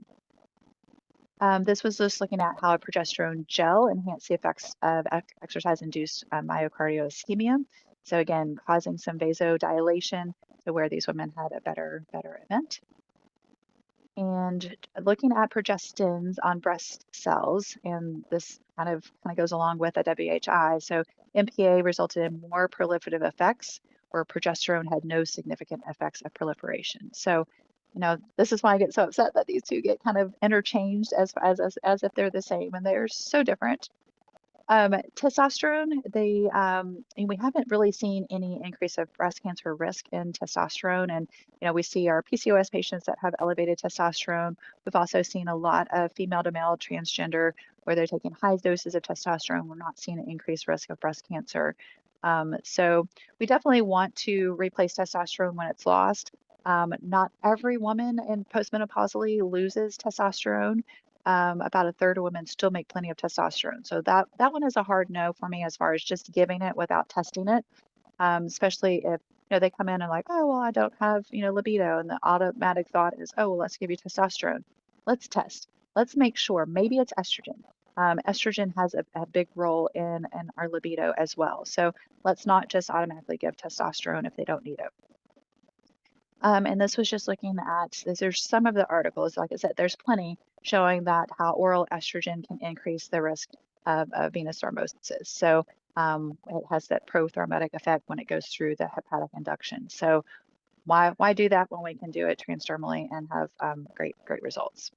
[SPEAKER 1] This was just looking at how a progesterone gel enhanced the effects of exercise-induced myocardial ischemia. So again, causing some vasodilation to where these women had a better event. And looking at progestins on breast cells, and this kind of goes along with a WHI. So MPA resulted in more proliferative effects, where progesterone had no significant effects of proliferation. So, this is why I get so upset that these two get kind of interchanged as if they're the same, and they're so different. Testosterone, and we haven't really seen any increase of breast cancer risk in testosterone. And, we see our PCOS patients that have elevated testosterone. We've also seen a lot of female to male transgender where they're taking high doses of testosterone. We're not seeing an increased risk of breast cancer. So we definitely want to replace testosterone when it's lost. Not every woman in postmenopausally loses testosterone. About a third of women still make plenty of testosterone. So that one is a hard no for me as far as just giving it without testing it, especially if they come in and like, oh, well, I don't have libido, and the automatic thought is, oh, well, let's give you testosterone. Let's test. Let's make sure. Maybe it's estrogen. Estrogen has a big role in our libido as well. So let's not just automatically give testosterone if they don't need it. And this was just looking at, there's some of the articles, like I said, there's plenty showing that how oral estrogen can increase the risk of venous thrombosis. So it has that prothrombotic effect when it goes through the hepatic induction. So why do that when we can do it transdermally and have great results?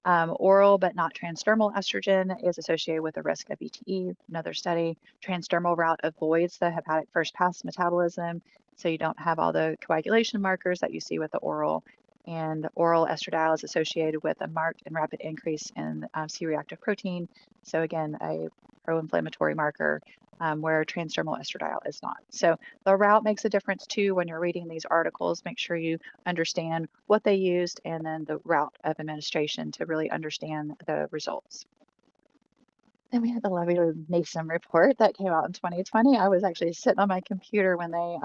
[SPEAKER 1] Oral but not transdermal estrogen is associated with the risk of VTE. Another study, transdermal route avoids the hepatic first pass metabolism, so you don't have all the coagulation markers that you see with the oral. And oral estradiol is associated with a marked and rapid increase in C-reactive protein. So again, a pro-inflammatory marker, where transdermal estradiol is not. So the route makes a difference too when you're reading these articles. Make sure you understand what they used and then the route of administration to really understand the results. Then we had the lovely NASEM report that came out in 2020. I was actually sitting on my computer when they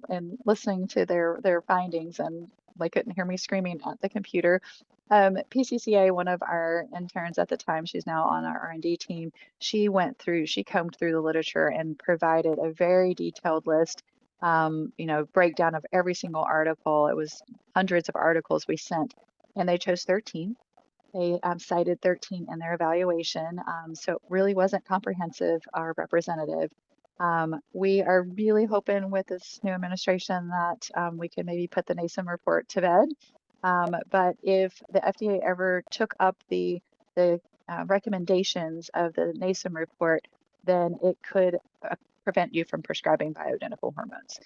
[SPEAKER 1] and listening to their findings, and they couldn't hear me screaming at the computer. PCCA, one of our interns at the time, she's now on our R&D team. She combed through the literature and provided a very detailed list, breakdown of every single article. It was hundreds of articles we sent, and they chose 13. They cited 13 in their evaluation, so it really wasn't comprehensive or representative. We are really hoping with this new administration that we can maybe put the NASEM report to bed. But if the FDA ever took up the recommendations of the NASEM report, then it could prevent you from prescribing bioidentical hormones.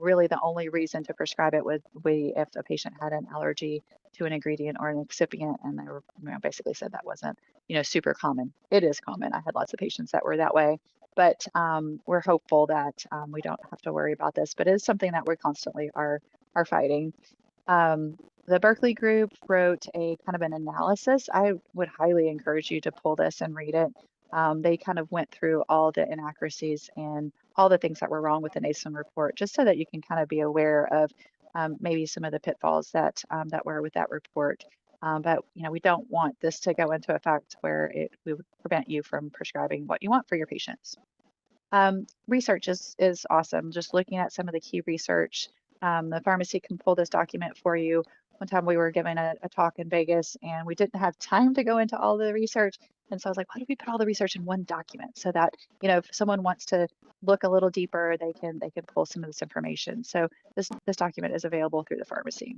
[SPEAKER 1] Really the only reason to prescribe it would be if the patient had an allergy to an ingredient or an excipient, and they were basically said that wasn't super common. It is common. I had lots of patients that were that way, but we're hopeful that we don't have to worry about this. But it is something that we constantly are fighting. The Berkeley group wrote a kind of an analysis. I would highly encourage you to pull this and read it. They kind of went through all the inaccuracies and all the things that were wrong with the NASEM report, just so that you can kind of be aware of maybe some of the pitfalls that were with that report. But we don't want this to go into effect where we would prevent you from prescribing what you want for your patients. Research is awesome. Just looking at some of the key research, the pharmacy can pull this document for you. One time we were giving a talk in Vegas and we didn't have time to go into all the research. And so I was like, why don't we put all the research in one document so that, if someone wants to look a little deeper, they can pull some of this information. So this document is available through the pharmacy.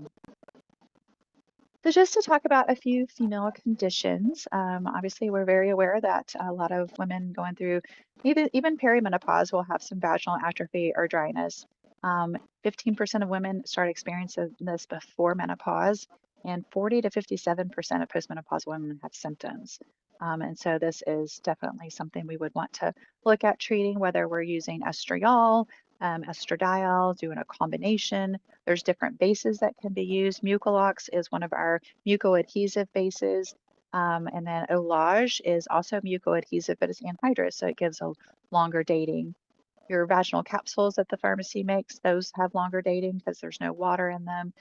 [SPEAKER 1] So just to talk about a few female conditions, obviously we're very aware that a lot of women going through even perimenopause will have some vaginal atrophy or dryness. 15% of women start experiencing this before menopause, and 40 to 57% of postmenopausal women have symptoms. And so this is definitely something we would want to look at treating, whether we're using estriol, estradiol, doing a combination. There's different bases that can be used. Mucilox is one of our mucoadhesive bases. And then Olage is also mucoadhesive, but it's anhydrous, so it gives a longer dating. Your vaginal capsules that the pharmacy makes, those have longer dating because there's no water in them.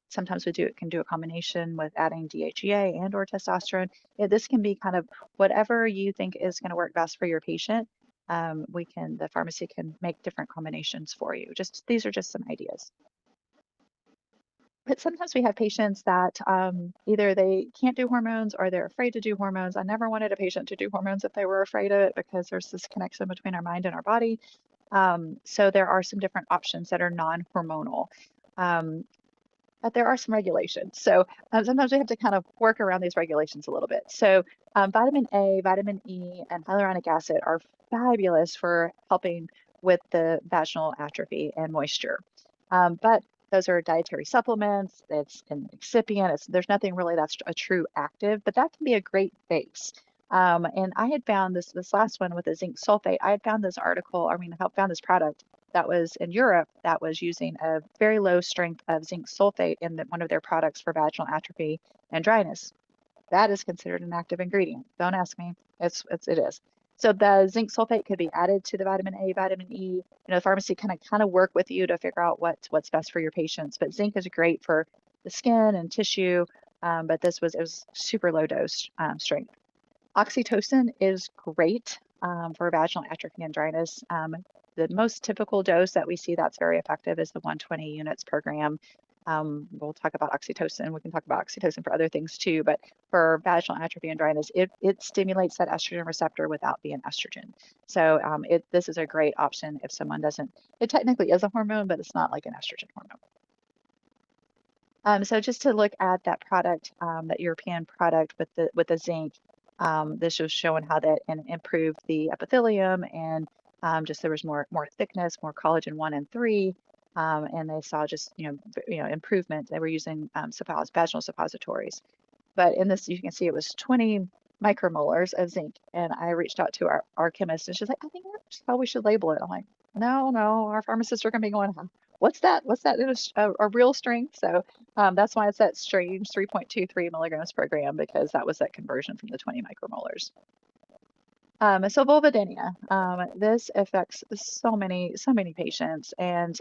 [SPEAKER 1] Sometimes we can do a combination with adding DHEA and or testosterone. This can be kind of whatever you think is going to work best for your patient. The pharmacy can make different combinations for you. These are just some ideas. But sometimes we have patients that either they can't do hormones or they're afraid to do hormones. I never wanted a patient to do hormones if they were afraid of it, because there's this connection between our mind and our body. So there are some different options that are non-hormonal. But there are some regulations. So sometimes we have to kind of work around these regulations a little bit. So vitamin A, vitamin E, and hyaluronic acid are fabulous for helping with the vaginal atrophy and moisture. But those are dietary supplements. It's an excipient. There's nothing really that's a true active, but that can be a great base. And I had found this last one with the zinc sulfate. I had found this found this product that was in Europe that was using a very low strength of zinc sulfate in one of their products for vaginal atrophy and dryness. That is considered an active ingredient. Don't ask me. It is. So the zinc sulfate could be added to the vitamin A, vitamin E. The pharmacy kind of work with you to figure out what's best for your patients. But zinc is great for the skin and tissue. But it was super low dose strength. Oxytocin is great for vaginal atrophy and dryness. The most typical dose that we see that's very effective is the 120 units per gram. We'll talk about oxytocin. We can talk about oxytocin for other things too, but for vaginal atrophy and dryness, it stimulates that estrogen receptor without being estrogen. So this is a great option if someone doesn't. It technically is a hormone, but it's not like an estrogen hormone. So just to look at that product, that European product with the zinc, this was showing how that improved the epithelium and there was more thickness, more collagen 1 and 3. And they saw just improvement. They were using vaginal suppositories, but in this you can see it was 20 micromolars of zinc. And I reached out to our chemist, and she's like, I think that's how we should label it. I'm like, no, no, our pharmacists are going to be going, "Huh, what's that? What's that in a real strength?" So that's why it's that strange 3.23 milligrams per gram, because that was that conversion from the 20 micromolars. So vulvodynia, this affects so many patients, and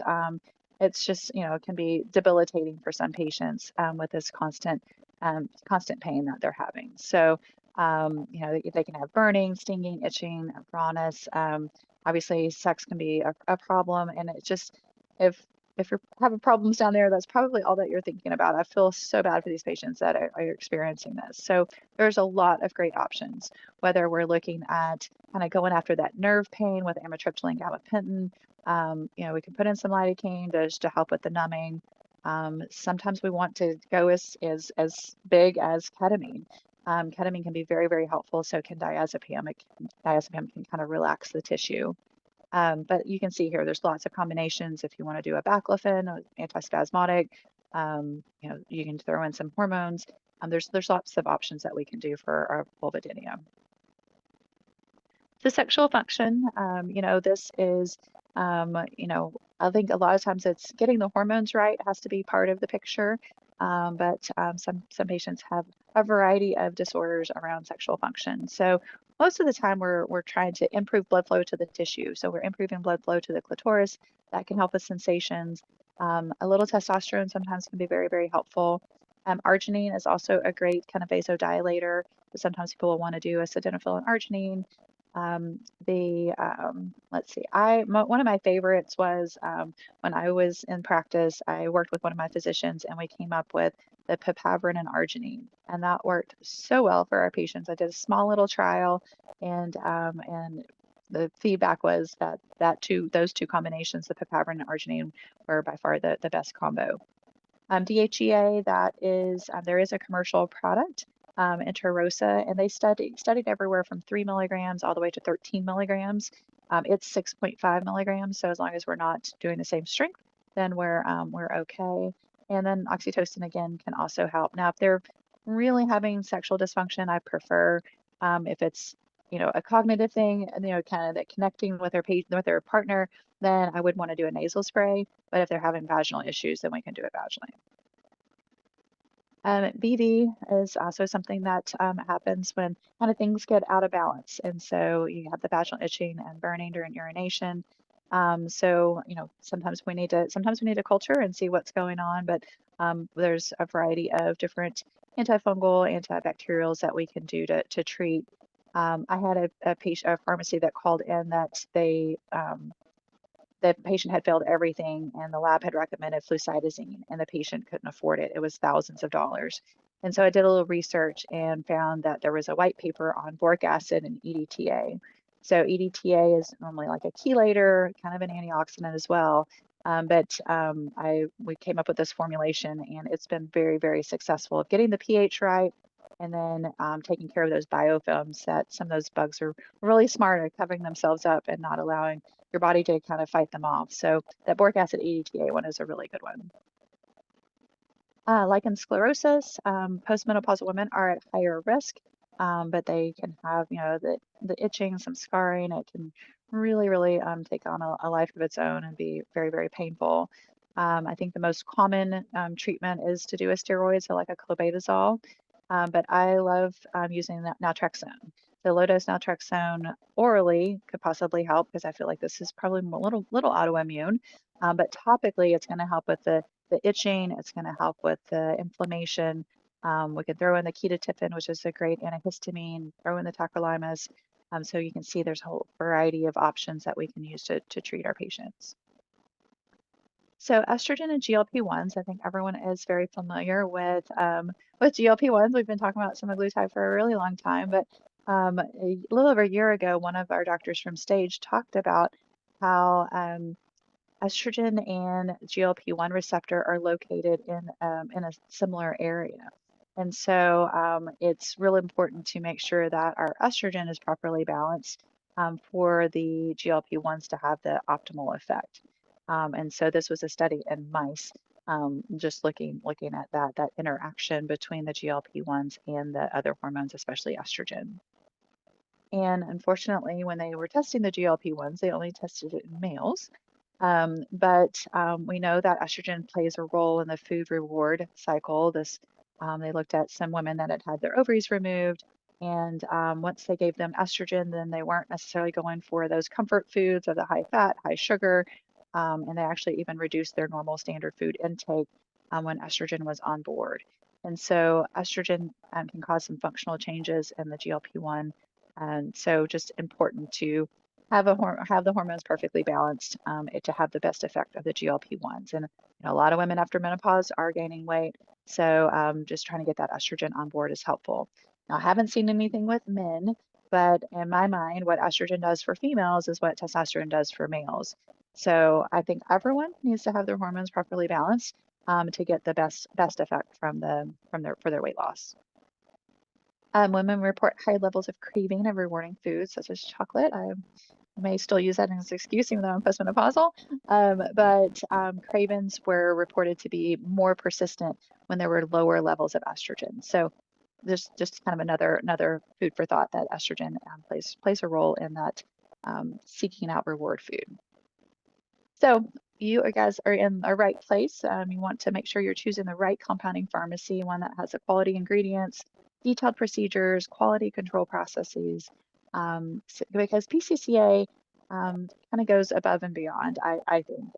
[SPEAKER 1] it's just, can be debilitating for some patients with this constant pain that they're having. So, they can have burning, stinging, itching, rawness. Obviously, sex can be a problem, and it just if if you're having problems down there, that's probably all that you're thinking about. I feel so bad for these patients that are experiencing this. So there's a lot of great options, whether we're looking at kind of going after that nerve pain with amitriptyline gabapentin. We can put in some lidocaine to help with the numbing. Sometimes we want to go as big as ketamine. Ketamine can be very, very helpful. So can diazepam. Diazepam can kind of relax the tissue. But you can see here, there's lots of combinations. If you want to do a baclofen, antispasmodic, you can throw in some hormones. There's lots of options that we can do for our vulvodynia. The sexual function, this is, I think a lot of times it's getting the hormones right has to be part of the picture. But some patients have a variety of disorders around sexual function. So most of the time we're trying to improve blood flow to the tissue. So we're improving blood flow to the clitoris. That can help with sensations. A little testosterone sometimes can be very, very helpful. Arginine is also a great kind of vasodilator. Sometimes people will want to do a sildenafil and arginine. Let's see, one of my favorites was when I was in practice, I worked with one of my physicians and we came up with the papaverine and arginine, and that worked so well for our patients. I did a small little trial, and the feedback was that those two combinations, the papaverine and arginine, were by far the best combo. DHEA, there is a commercial product, Interosa, and they studied everywhere from 3 milligrams all the way to 13 milligrams. It's 6.5 milligrams, so as long as we're not doing the same strength, then we're okay. And then oxytocin again can also help. Now, if they're really having sexual dysfunction, I prefer if it's a cognitive thing, kind of that connecting with their partner, then I would want to do a nasal spray. But if they're having vaginal issues, then we can do it vaginally. BV is also something that happens when kind of things get out of balance. And so you have the vaginal itching and burning during urination. Sometimes we need to culture and see what's going on, but there's a variety of different antifungal, antibacterials that we can do to treat. I had a pharmacy that called in that the patient had failed everything and the lab had recommended flucytosine and the patient couldn't afford it. It was thousands of dollars. And so I did a little research and found that there was a white paper on boric acid and EDTA. So EDTA is normally like a chelator, kind of an antioxidant as well. We came up with this formulation, and it's been very, very successful of getting the pH right, and then taking care of those biofilms that some of those bugs are really smart at covering themselves up and not allowing your body to kind of fight them off. So that boric acid EDTA one is a really good one. Lichen sclerosis, postmenopausal women are at higher risk, but they can have, the itching, some scarring. It can really, really take on a life of its own and be very, very painful. I think the most common treatment is to do a steroid, so like a clobetasol. But I love using that naltrexone. The low-dose naltrexone orally could possibly help, because I feel like this is probably a little autoimmune. But topically, it's going to help with the itching. It's going to help with the inflammation. We can throw in the ketotifen, which is a great antihistamine, throw in the tacrolimus. So you can see there's a whole variety of options that we can use to treat our patients. So estrogen and GLP-1s, I think everyone is very familiar with GLP-1s. We've been talking about semaglutide for a really long time, but a little over a year ago, one of our doctors from Stage talked about how estrogen and GLP-1 receptor are located in a similar area. And so it's really important to make sure that our estrogen is properly balanced for the GLP-1s to have the optimal effect. And so this was a study in mice. just looking at that interaction between the GLP-1s and the other hormones, especially estrogen. And unfortunately, when they were testing the GLP-1s, they only tested it in males. But we know that estrogen plays a role in the food reward cycle. They looked at some women that had their ovaries removed, and once they gave them estrogen, then they weren't necessarily going for those comfort foods or the high fat, high sugar, and they actually even reduced their normal standard food intake when estrogen was on board. And so estrogen can cause some functional changes in the GLP-1, and so just important to have the hormones perfectly balanced to have the best effect of the GLP-1s. And a lot of women after menopause are gaining weight, so just trying to get that estrogen on board is helpful. Now, I haven't seen anything with men, but in my mind, what estrogen does for females is what testosterone does for males. So I think everyone needs to have their hormones properly balanced to get the best effect for their weight loss. Women report high levels of craving of rewarding foods such as chocolate. I may still use that as an excuse even though I'm postmenopausal, but cravings were reported to be more persistent when there were lower levels of estrogen. So there's just kind of another food for thought that estrogen plays a role in that seeking out reward food. So you guys are in the right place. You want to make sure you're choosing the right compounding pharmacy, one that has the quality ingredients, detailed procedures, quality control processes, because PCCA kind of goes above and beyond, I think.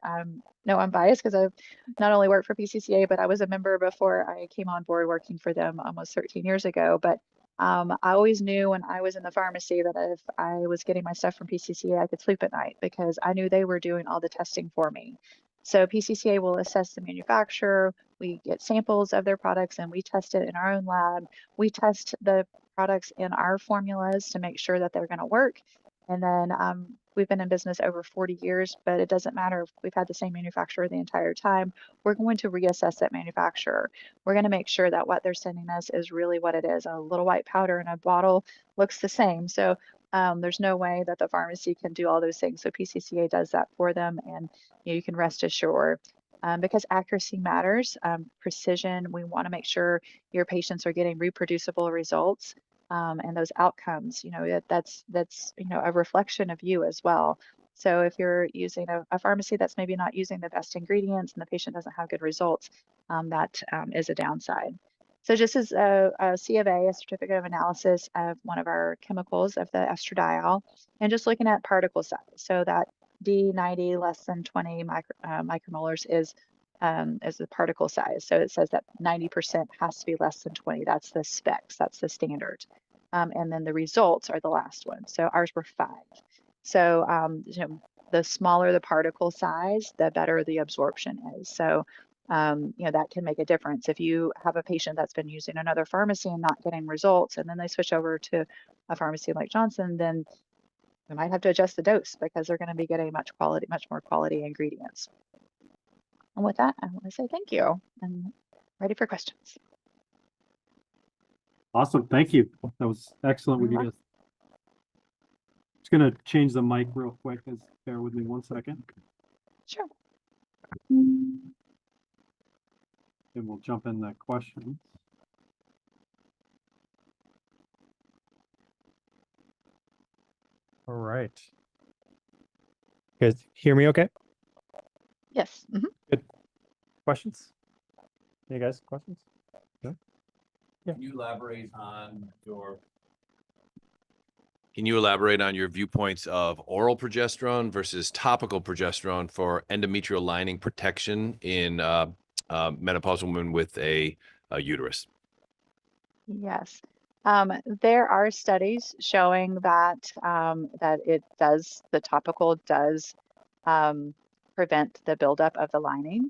[SPEAKER 1] No, I'm biased because I've not only worked for PCCA, but I was a member before I came on board working for them almost 13 years ago. But I always knew when I was in the pharmacy that if I was getting my stuff from PCCA, I could sleep at night because I knew they were doing all the testing for me. So PCCA will assess the manufacturer. We get samples of their products and we test it in our own lab. We test the products in our formulas to make sure that they're going to work. And then we've been in business over 40 years, but it doesn't matter if we've had the same manufacturer the entire time. We're going to reassess that manufacturer. We're going to make sure that what they're sending us is really what it is. A little white powder in a bottle looks the same. So there's no way that the pharmacy can do all those things. So PCCA does that for them, and you can rest assured. Because accuracy matters, precision, we want to make sure your patients are getting reproducible results. And those outcomes, that's a reflection of you as well. So if you're using a pharmacy that's maybe not using the best ingredients and the patient doesn't have good results, that is a downside. So just as a C of A, a certificate of analysis of one of our chemicals of the estradiol, and just looking at particle size. So that D90 less than 20 micromolars is the particle size. So it says that 90% has to be less than 20. That's the specs, that's the standard. And then the results are the last one. So ours were 5. So the smaller the particle size, the better the absorption is. So that can make a difference. If you have a patient that's been using another pharmacy and not getting results, and then they switch over to a pharmacy like Johnson, then we might have to adjust the dose because they're going to be getting much more quality ingredients. And with that, I want to say thank you and ready for questions.
[SPEAKER 2] Awesome. Thank you. That was excellent. We just going to change the mic real quick. Bear with me 1 second.
[SPEAKER 1] Sure.
[SPEAKER 2] And we'll jump in the questions.
[SPEAKER 3] All right. You guys hear me okay?
[SPEAKER 1] Yes.
[SPEAKER 3] Good. Questions? You guys, questions? No? Yeah.
[SPEAKER 4] Can you elaborate on your viewpoints of oral progesterone versus topical progesterone for endometrial lining protection in menopausal women with a uterus?
[SPEAKER 1] Yes. There are studies showing that the topical does prevent the buildup of the lining.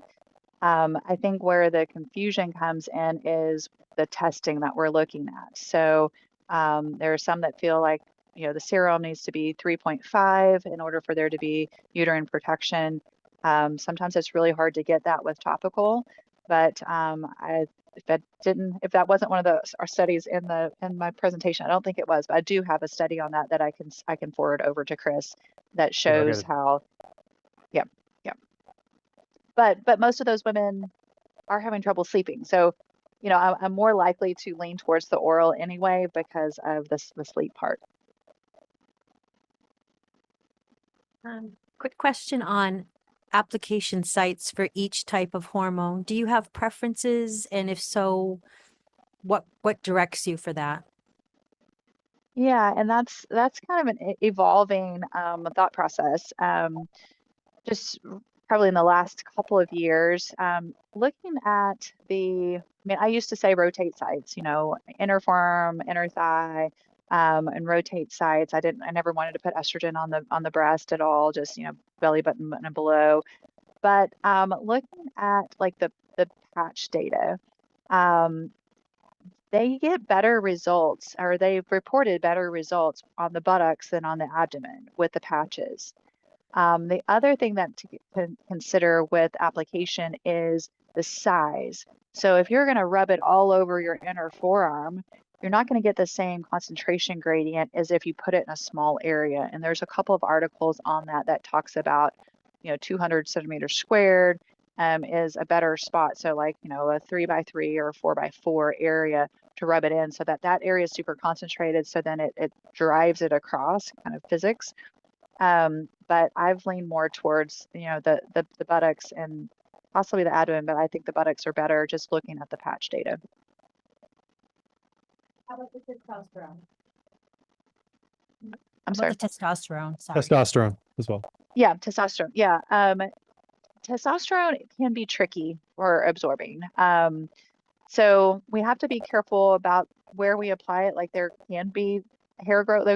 [SPEAKER 1] I think where the confusion comes in is the testing that we're looking at. So there are some that feel like the serum needs to be 3.5 in order for there to be uterine protection. Sometimes it's really hard to get that with topical, but if that wasn't one of our studies in my presentation, I don't think it was, but I do have a study on that I can forward over to Chris that shows how. Yeah. But most of those women are having trouble sleeping. So, you know, I'm more likely to lean towards the oral anyway because of the sleep part.
[SPEAKER 5] Quick question on application sites for each type of hormone. Do you have preferences? And if so, what directs you for that?
[SPEAKER 1] Yeah, and that's kind of an evolving thought process. Just probably in the last couple of years, looking at I mean, I used to say rotate sites, you know, inner forearm, inner thigh, and rotate sites. I never wanted to put estrogen on the breast at all, just, you know, belly button and below. But looking at like the patch data, um, they get better results, or they've reported better results on the buttocks than on the abdomen with the patches. The other thing that to consider with application is the size. So if you're going to rub it all over your inner forearm, you're not going to get the same concentration gradient as if you put it in a small area. And there's a couple of articles on that that talks about, you know, 200 centimeters squared is a better spot. So like, you know, a 3x3 or a 4x4 area to rub it in so that that area is super concentrated. So then it drives it across, kind of physics. But I've leaned more towards, you know, the buttocks and possibly the abdomen, but I think the buttocks are better just looking at the patch data.
[SPEAKER 5] How about the testosterone?
[SPEAKER 1] I'm sorry.
[SPEAKER 5] The testosterone. Sorry.
[SPEAKER 3] Testosterone as well.
[SPEAKER 1] Yeah, testosterone. Yeah. Testosterone can be tricky for absorbing. So we have to be careful about where we apply it. Like there can be hair growth.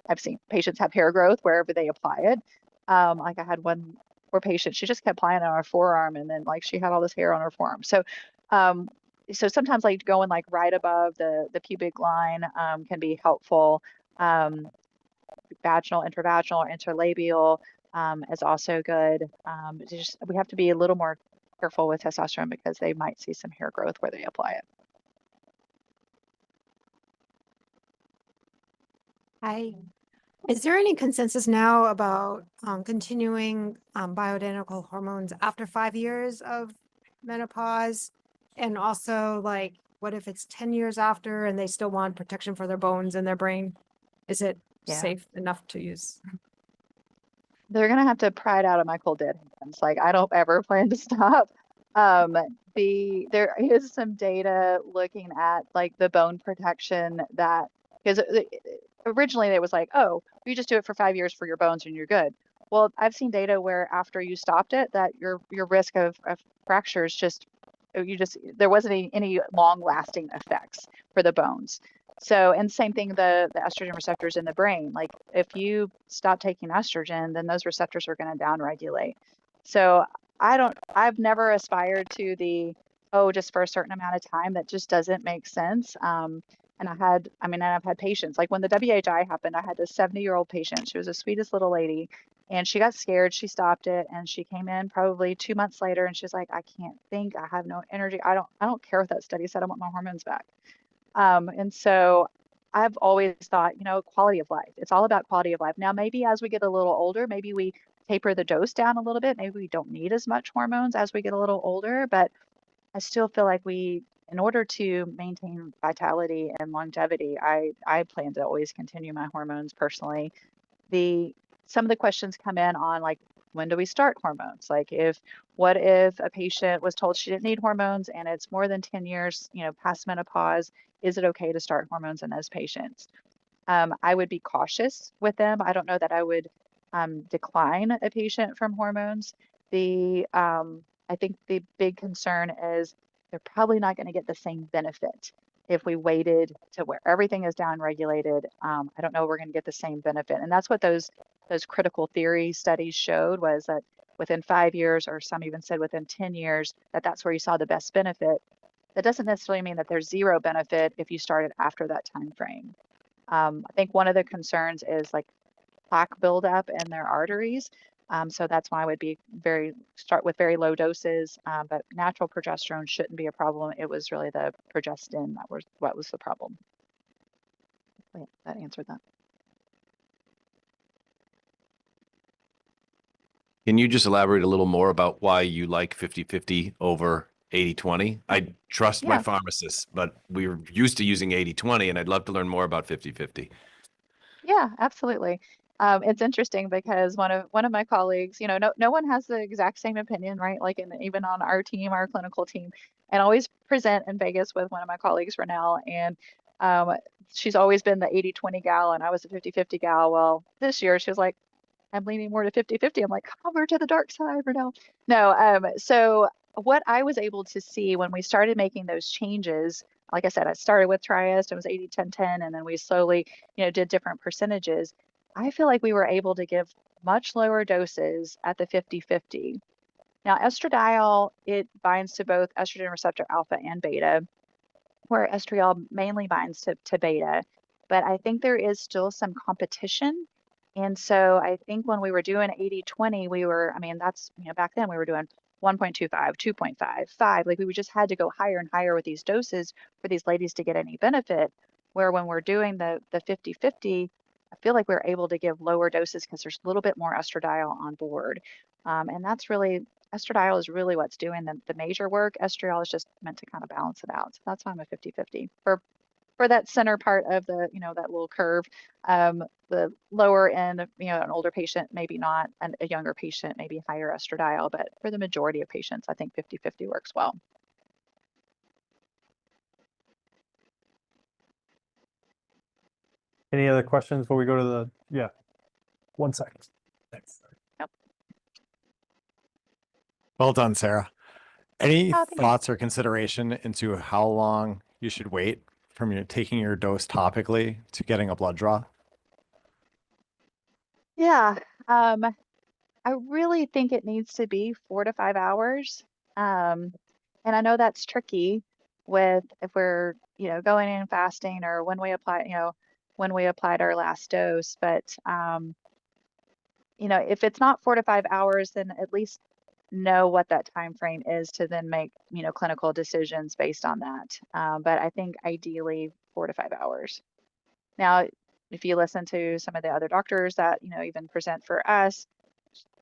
[SPEAKER 1] I've seen patients have hair growth wherever they apply it. Like I had one poor patient, she just kept applying it on her forearm, and then like she had all this hair on her forearm. So, so sometimes like going like right above the pubic line can be helpful. Vaginal, intravaginal, or interlabial is also good. We have to be a little more careful with testosterone because they might see some hair growth where they apply it.
[SPEAKER 6] Is there any consensus now about continuing bioidentical hormones after 5 years of menopause? And also, like, what if it's 10 years after and they still want protection for their bones and their brain? Is it safe enough to use?
[SPEAKER 1] They're gonna have to pry it out of my cold dead hands. Like I don't ever plan to stop. There is some data looking at like the bone protection that because originally it was like, oh, you just do it for 5 years for your bones and you're good. Well, I've seen data where after you stopped it, that your risk of fractures there wasn't any long lasting effects for the bones. So, and same thing, the estrogen receptors in the brain. Like if you stop taking estrogen, then those receptors are going to downregulate. So I've never aspired to just for a certain amount of time. That just doesn't make sense. And I've had patients, like when the WHI happened, I had this 70-year-old patient. She was the sweetest little lady and she got scared. She stopped it and she came in probably 2 months later and she's like, I can't think, I have no energy. I don't care what that study said. I want my hormones back. And so I've always thought, you know, quality of life. It's all about quality of life. Now, maybe as we get a little older, maybe we taper the dose down a little bit. Maybe we don't need as much hormones as we get a little older, but I still feel like in order to maintain vitality and longevity, I plan to always continue my hormones personally. Some of the questions come in on like, when do we start hormones? Like what if a patient was told she didn't need hormones and it's more than 10 years, you know, past menopause, is it okay to start hormones in those patients? I would be cautious with them. I don't know that I would decline a patient from hormones. I think the big concern is they're probably not going to get the same benefit if we waited to where everything is downregulated. I don't know we're going to get the same benefit. And that's what those critical theory studies showed, was that within 5 years, or some even said within 10 years, that's where you saw the best benefit. That doesn't necessarily mean that there's zero benefit if you started after that time frame. I think one of the concerns is like plaque buildup in their arteries. So that's why I would start with very low doses, but natural progesterone shouldn't be a problem. It was really the progestin what was the problem. That answered that.
[SPEAKER 4] Can you just elaborate a little more about why you like 50-50 over 80-20. I trust my
[SPEAKER 1] Yeah.
[SPEAKER 4] pharmacists, but we're used to using 80-20, and I'd love to learn more about 50-50.
[SPEAKER 1] Yeah, absolutely. It's interesting because one of my colleagues, no one has the exact same opinion, right? Like even on our team, our clinical team, and I always present in Vegas with one of my colleagues, Renelle, and um, she's always been the 80-20 gal, and I was a 50-50 gal. Well, this year she was like, I'm leaning more to 50-50. I'm like, come over to the dark side, Renelle. No, so what I was able to see when we started making those changes, like I said, I started with Triest, it was 80-10-10, and then we slowly, did different percentages. I feel like we were able to give much lower doses at the 50-50. Now, estradiol, it binds to both estrogen receptor alpha and beta, where estriol mainly binds to beta. But I think there is still some competition. And so I think when we were doing 80-20, that's, back then we were doing 1.25, 2.5, 5. Like we just had to go higher and higher with these doses for these ladies to get any benefit. Where when we're doing the 50-50, I feel like we're able to give lower doses because there's a little bit more estradiol on board. And that's really, estradiol is really what's doing the major work. Estriol is just meant to kind of balance it out. So that's why I'm a 50-50 for that center part of the, that little curve. The lower end, an older patient, maybe not, and a younger patient, maybe higher estradiol, but for the majority of patients, I think 50-50 works well.
[SPEAKER 3] Any other questions before we go to the, yeah. 1 second. Thanks.
[SPEAKER 7] Well done, Sarah. Any
[SPEAKER 1] Oh, thank you.
[SPEAKER 7] thoughts or consideration into how long you should wait from taking your dose topically to getting a blood draw?
[SPEAKER 1] Yeah, I really think it needs to be 4 to 5 hours. And I know that's tricky with if we're, going in fasting or when we apply, when we applied our last dose. But, if it's not 4 to 5 hours, then at least know what that time frame is to then make, clinical decisions based on that. But I think ideally 4 to 5 hours. Now, if you listen to some of the other doctors that, even present for us,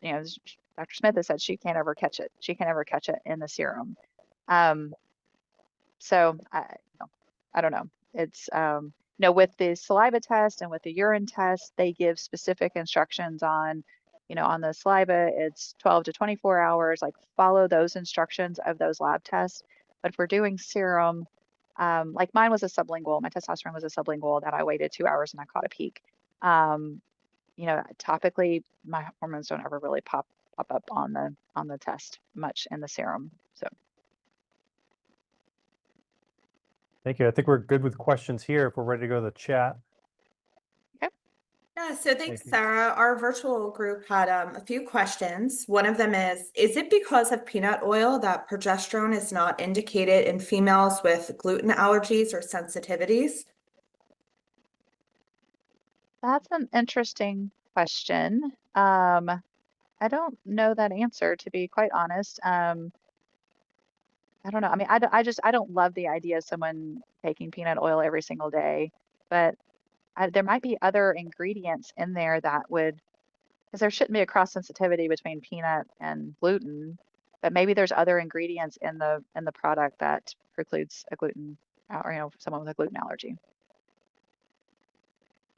[SPEAKER 1] Dr. Smith has said she can't ever catch it. She can never catch it in the serum. So I don't know. It's, with the saliva test and with the urine test, they give specific instructions on, on the saliva, it's 12 to 24 hours, like follow those instructions of those lab tests. But if we're doing serum, like mine was a sublingual, my testosterone was a sublingual that I waited 2 hours and I caught a peak. Topically, my hormones don't ever really pop up on the test much in the serum. So
[SPEAKER 3] Thank you. I think we're good with questions here if we're ready to go to the chat.
[SPEAKER 8] Yeah, so thanks,
[SPEAKER 3] Thank you.
[SPEAKER 8] Sarah. Our virtual group had a few questions. One of them is it because of peanut oil that progesterone is not indicated in females with gluten allergies or sensitivities?
[SPEAKER 1] that's an interesting question. I don't know that answer, to be quite honest. I don't know. I mean, I don't love the idea of someone taking peanut oil every single day, but there might be other ingredients in there that would, because there shouldn't be a cross sensitivity between peanut and gluten, but maybe there's other ingredients in the product that precludes a gluten, or someone with a gluten allergy.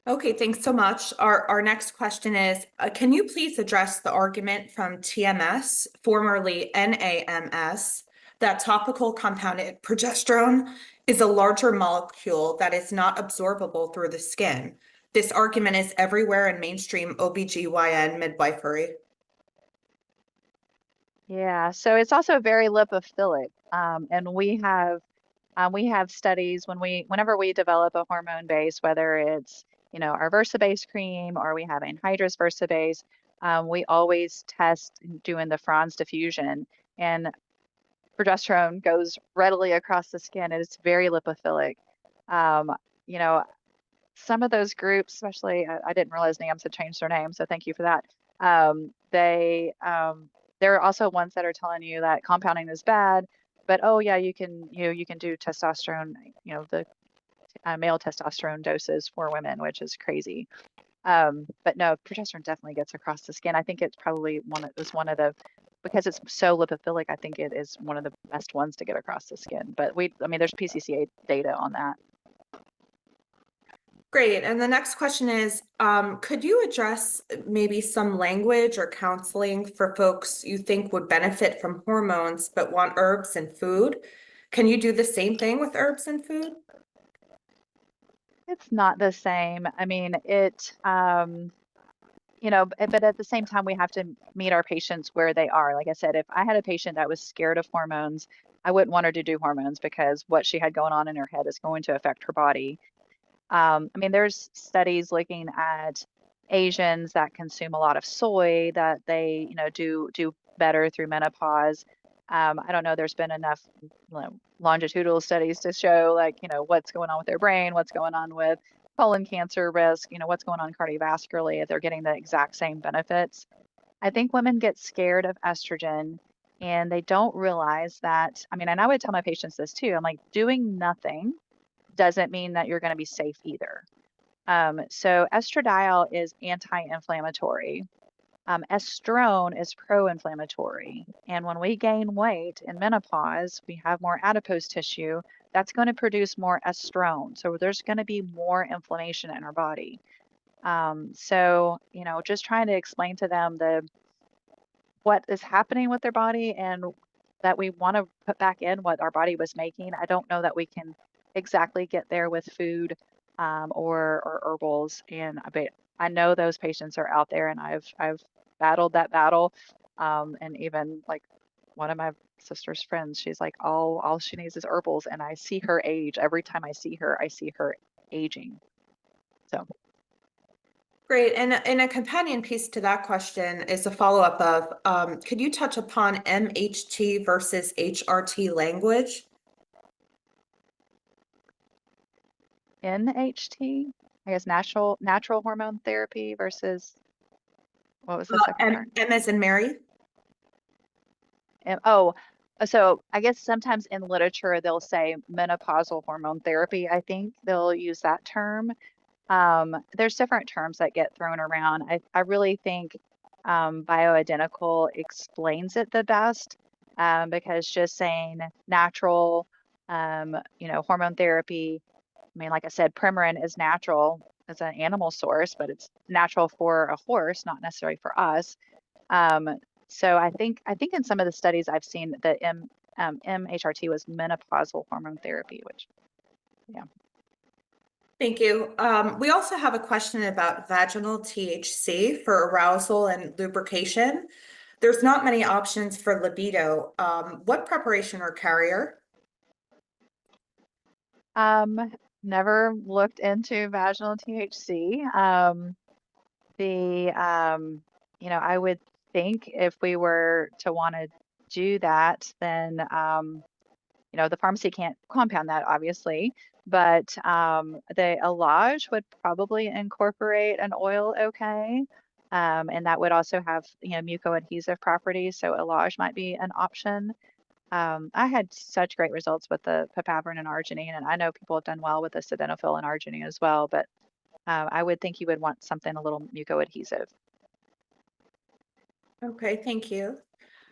[SPEAKER 8] Okay, thanks so much. Our next question is, can you please address the argument from TMS, formerly NAMS, that topical compounded progesterone is a larger molecule that is not absorbable through the skin? This argument is everywhere in mainstream OBGYN midwifery.
[SPEAKER 1] Yeah, so it's also very lipophilic, and we have studies whenever we develop a hormone base, whether it's our Versabase cream or we have anhydrous Versabase, we always test doing the Franz diffusion, and progesterone goes readily across the skin, and it's very lipophilic. You know, some of those groups, especially, I didn't realize NAMS had changed their name, so thank you for that. There are also ones that are telling you that compounding is bad, but oh yeah, you can do testosterone, the male testosterone doses for women, which is crazy. But no, progesterone definitely gets across the skin. I think it's probably one of the because it's so lipophilic, I think it is one of the best ones to get across the skin. But I mean, there's PCCA data on that.
[SPEAKER 8] Great. And the next question is, could you address maybe some language or counseling for folks you think would benefit from hormones but want herbs and food? Can you do the same thing with herbs and food?
[SPEAKER 1] It's not the same. I mean, but at the same time, we have to meet our patients where they are. Like I said, if I had a patient that was scared of hormones, I wouldn't want her to do hormones because what she had going on in her head is going to affect her body. I mean, there's studies looking at Asians that consume a lot of soy that they, do better through menopause. I don't know, there's been enough longitudinal studies to show what's going on with their brain, what's going on with colon cancer risk, what's going on cardiovascularly, if they're getting the exact same benefits. I think women get scared of estrogen and they don't realize that. I mean, and I would tell my patients this too. I'm like, doing nothing doesn't mean that you're going to be safe either. So estradiol is anti-inflammatory. Estrone is pro-inflammatory. And when we gain weight in menopause, we have more adipose tissue. That's going to produce more estrone. So there's going to be more inflammation in our body. So, just trying to explain to them what is happening with their body and that we want to put back in what our body was making. I don't know that we can exactly get there with food or herbals. And I know those patients are out there, and I've battled that battle. And even like one of my sister's friends, she's like, all she needs is herbals, and I see her age. Every time I see her aging. So.
[SPEAKER 8] Great. And a companion piece to that question is a follow-up of, could you touch upon MHT versus HRT language?
[SPEAKER 1] NHT, I guess natural hormone therapy versus what was the second part?
[SPEAKER 8] M as in Mary?
[SPEAKER 1] So I guess sometimes in literature they'll say menopausal hormone therapy. I think they'll use that term. There's different terms that get thrown around. I really think bioidentical explains it the best because just saying natural, hormone therapy. I mean, like I said, Premarin is natural as an animal source, but it's natural for a horse, not necessarily for us. So I think in some of the studies I've seen that MHRT was menopausal hormone therapy, which, yeah.
[SPEAKER 8] Thank you. We also have a question about vaginal THC for arousal and lubrication. There's not many options for libido. What preparation or carrier?
[SPEAKER 1] Never looked into vaginal THC. I would think if we were to want to do that, then the pharmacy can't compound that, obviously, but the Elage would probably incorporate an oil, okay, and that would also have mucoadhesive properties, so Elage might be an option. I had such great results with the papaverine and arginine, and I know people have done well with the sildenafil and arginine as well, but I would think you would want something a little mucoadhesive.
[SPEAKER 8] Okay, thank you.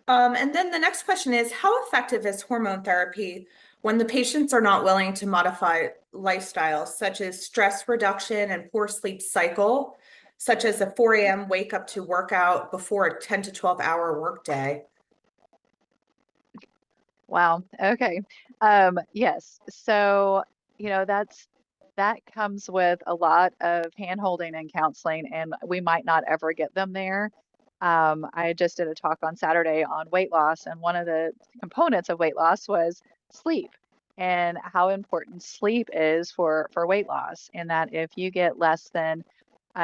[SPEAKER 8] And then the next question is, how effective is hormone therapy when the patients are not willing to modify lifestyles such as stress reduction and poor sleep cycle, such as a 4 a.m. wake up to workout before a 10 to 12 hour workday?
[SPEAKER 1] Wow. Okay. Yes. So, that comes with a lot of hand-holding and counseling, and we might not ever get them there. I just did a talk on Saturday on weight loss, and one of the components of weight loss was sleep and how important sleep is for weight loss. And that if you get less than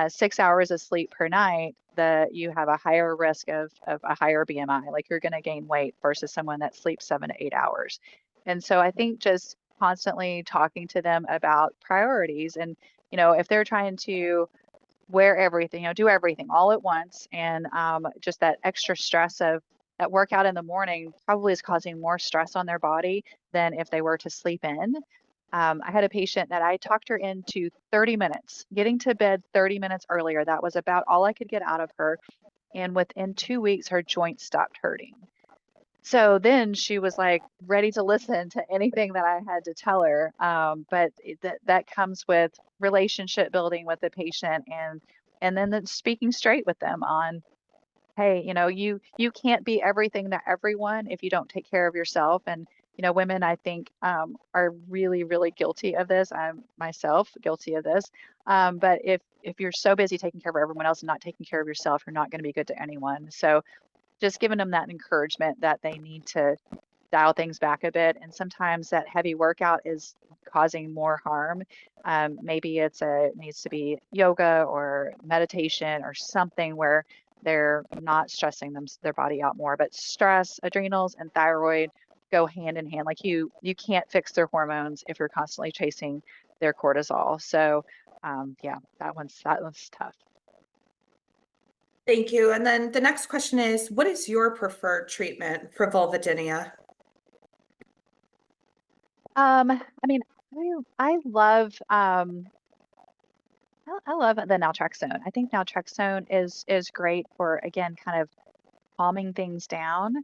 [SPEAKER 1] 6 hours of sleep per night, that you have a higher risk of a higher BMI, like you're going to gain weight versus someone that sleeps 7 to 8 hours. And so I think just constantly talking to them about priorities and, if they're trying to wear everything, do everything all at once, and just that extra stress of that workout in the morning probably is causing more stress on their body than if they were to sleep in. I had a patient that I talked her into 30 minutes, getting to bed 30 minutes earlier. That was about all I could get out of her. and within 2 weeks, her joints stopped hurting. So then she was like ready to listen to anything that I had to tell her. But that comes with relationship building with the patient, and then speaking straight with them on, hey, you can't be everything to everyone if you don't take care of yourself. And women, I think, are really, really guilty of this. I'm myself guilty of this. But if you're so busy taking care of everyone else and not taking care of yourself, you're not going to be good to anyone. So just giving them that encouragement that they need to dial things back a bit. And sometimes that heavy workout is causing more harm. Maybe it needs to be yoga or meditation or something where they're not stressing their body out more. But stress, adrenals, and thyroid go hand in hand. Like you can't fix their hormones if you're constantly chasing their cortisol. So yeah, that one's tough.
[SPEAKER 8] Thank you. And then the next question is, what is your preferred treatment for vulvodynia?
[SPEAKER 1] I mean, I love I love the naltrexone. I think naltrexone is great for, again, kind of calming things down,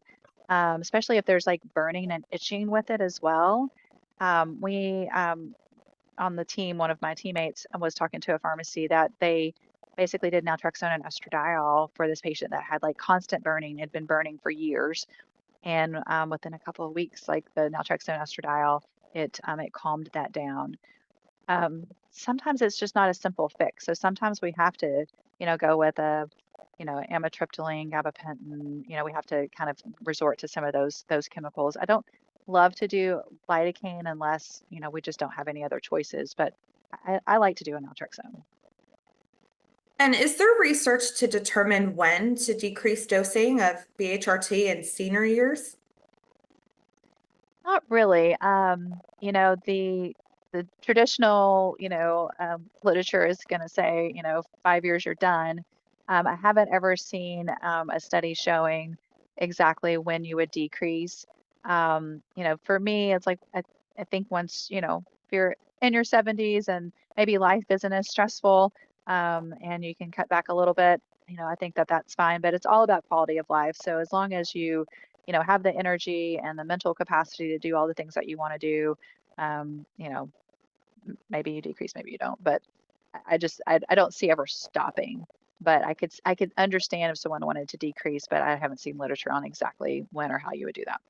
[SPEAKER 1] especially if there's like burning and itching with it as well. We on the team, one of my teammates was talking to a pharmacy that they basically did naltrexone and estradiol for this patient that had like constant burning, had been burning for years. And within a couple of weeks, like the naltrexone estradiol, it calmed that down. Sometimes it's just not a simple fix. So sometimes we have to, go with amitriptyline, gabapentin. We have to kind of resort to some of those chemicals. I don't love to do lidocaine unless, we just don't have any other choices. But I like to do a naltrexone.
[SPEAKER 8] And is there research to determine when to decrease dosing of BHRT in senior years?
[SPEAKER 1] Not really. The traditional, literature is going to say, 5 years you're done. I haven't ever seen a study showing exactly when you would decrease. For me, it's like I think once, if you're in your 70s and maybe life isn't as stressful, and you can cut back a little bit, I think that's fine. But it's all about quality of life. So as long as you have the energy and the mental capacity to do all the things that you want to do, maybe you decrease, maybe you don't. But I don't see ever stopping. But I could understand if someone wanted to decrease, but I haven't seen literature on exactly when or how you would do that.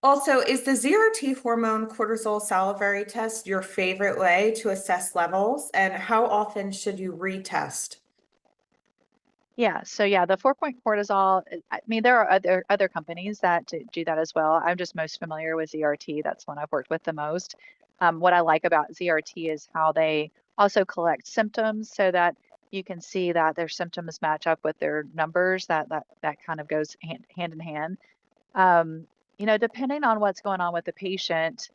[SPEAKER 8] Also, is the ZRT hormone cortisol salivary test your favorite way to assess levels? And how often should you retest?
[SPEAKER 1] Yeah, so yeah, the 4-point cortisol, I mean, there are other companies that do that as well. I'm just most familiar with ZRT. That's one I've worked with the most. What I like about ZRT is how they also collect symptoms so that you can see that their symptoms match up with their numbers. That kind of goes hand in hand. Depending on what's going on with the patient,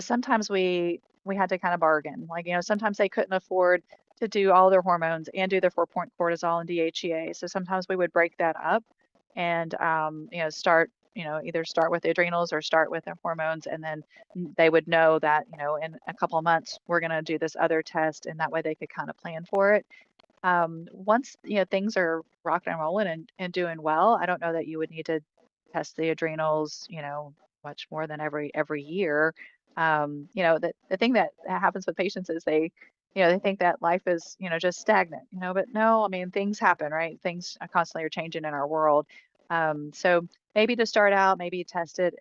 [SPEAKER 1] sometimes we had to kind of bargain. Like, sometimes they couldn't afford to do all their hormones and do their 4-point cortisol and DHEA. So sometimes we would break that up and, start, either start with the adrenals or start with the hormones. And then they would know that, in a couple of months, we're going to do this other test. And that way they could kind of plan for it. Once, things are rocking and rolling and doing well, I don't know that you would need to test the adrenals, much more than every year. The thing that happens with patients is they think that life is, just stagnant, but no, I mean, things happen, right? Things constantly are changing in our world. So maybe to start out, maybe test it,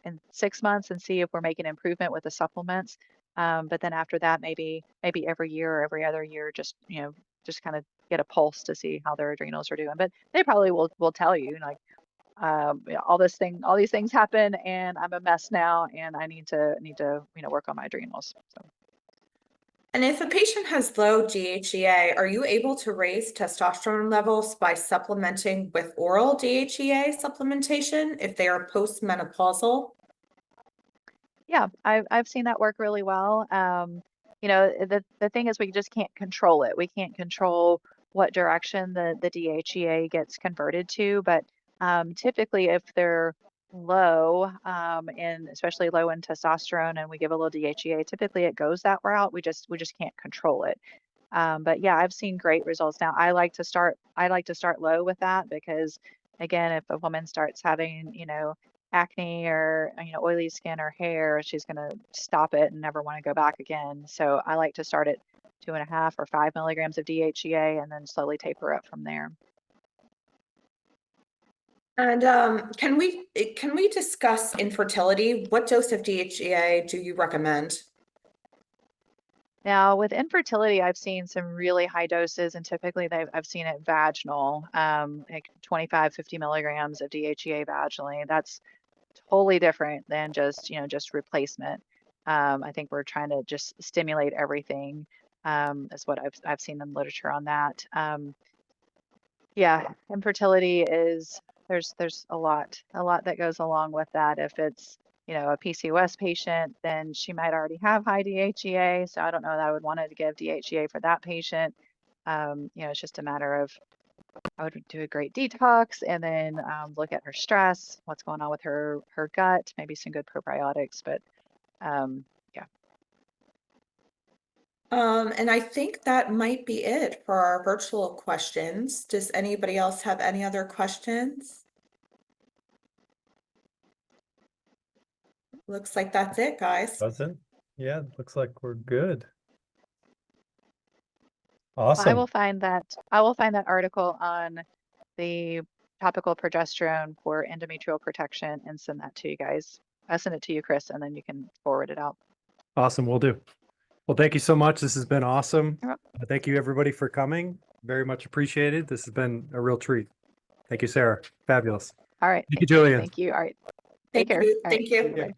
[SPEAKER 1] in 6 months and see if we're making improvement with the supplements. But then after that, maybe every year or every other year, just kind of get a pulse to see how their adrenals are doing. But they probably will tell you, like, all these things happen and I'm a mess now and I need to work on my adrenals. So.
[SPEAKER 8] And if a patient has low DHEA, are you able to raise testosterone levels by supplementing with oral DHEA supplementation if they are postmenopausal?
[SPEAKER 1] Yeah, I've seen that work really well. The thing is we just can't control it. We can't control what direction the DHEA gets converted to, but typically if they're low, and especially low in testosterone and we give a little DHEA, typically it goes that route. We just can't control it. But yeah, I've seen great results. Now I like to start low with that because again, if a woman starts having, acne or, oily skin or hair, she's going to stop it and never want to go back again. So I like to start at 2.5 or 5 milligrams of DHEA and then slowly taper up from there.
[SPEAKER 8] And can we discuss infertility? What dose of DHEA do you recommend?
[SPEAKER 1] Now, with infertility, I've seen some really high doses, and typically I've seen it vaginal, like 25, 50 milligrams of DHEA vaginally. That's totally different than just replacement. I think we're trying to just stimulate everything, is what I've seen in literature on that. Yeah, infertility is there's a lot that goes along with that. If it's a PCOS patient, then she might already have high DHEA. So I don't know that I would want to give DHEA for that patient. It's just a matter of I would do a great detox and then look at her stress, what's going on with her gut, maybe some good probiotics. But yeah.
[SPEAKER 8] And I think that might be it for our virtual questions. Does anybody else have any other questions? Looks like that's it, guys.
[SPEAKER 3] Doesn't? Yeah, looks like we're good.
[SPEAKER 1] I
[SPEAKER 3] Awesome.
[SPEAKER 1] will find that article on the topical progesterone for endometrial protection and send that to you guys. I'll send it to you, Chris, and then you can forward it out.
[SPEAKER 3] Awesome. Will do. Well, thank you so much. This has been awesome.
[SPEAKER 1] You're
[SPEAKER 3] Thank you everybody for coming. Very much appreciated. This has been a real treat. Thank you, Sarah. Fabulous.
[SPEAKER 1] All right.
[SPEAKER 3] Thank you, Julian.
[SPEAKER 1] Thank you. All right.
[SPEAKER 8] Thank
[SPEAKER 1] Take care.
[SPEAKER 8] you.
[SPEAKER 1] All right.
[SPEAKER 8] Thank you.
[SPEAKER 1] Bye.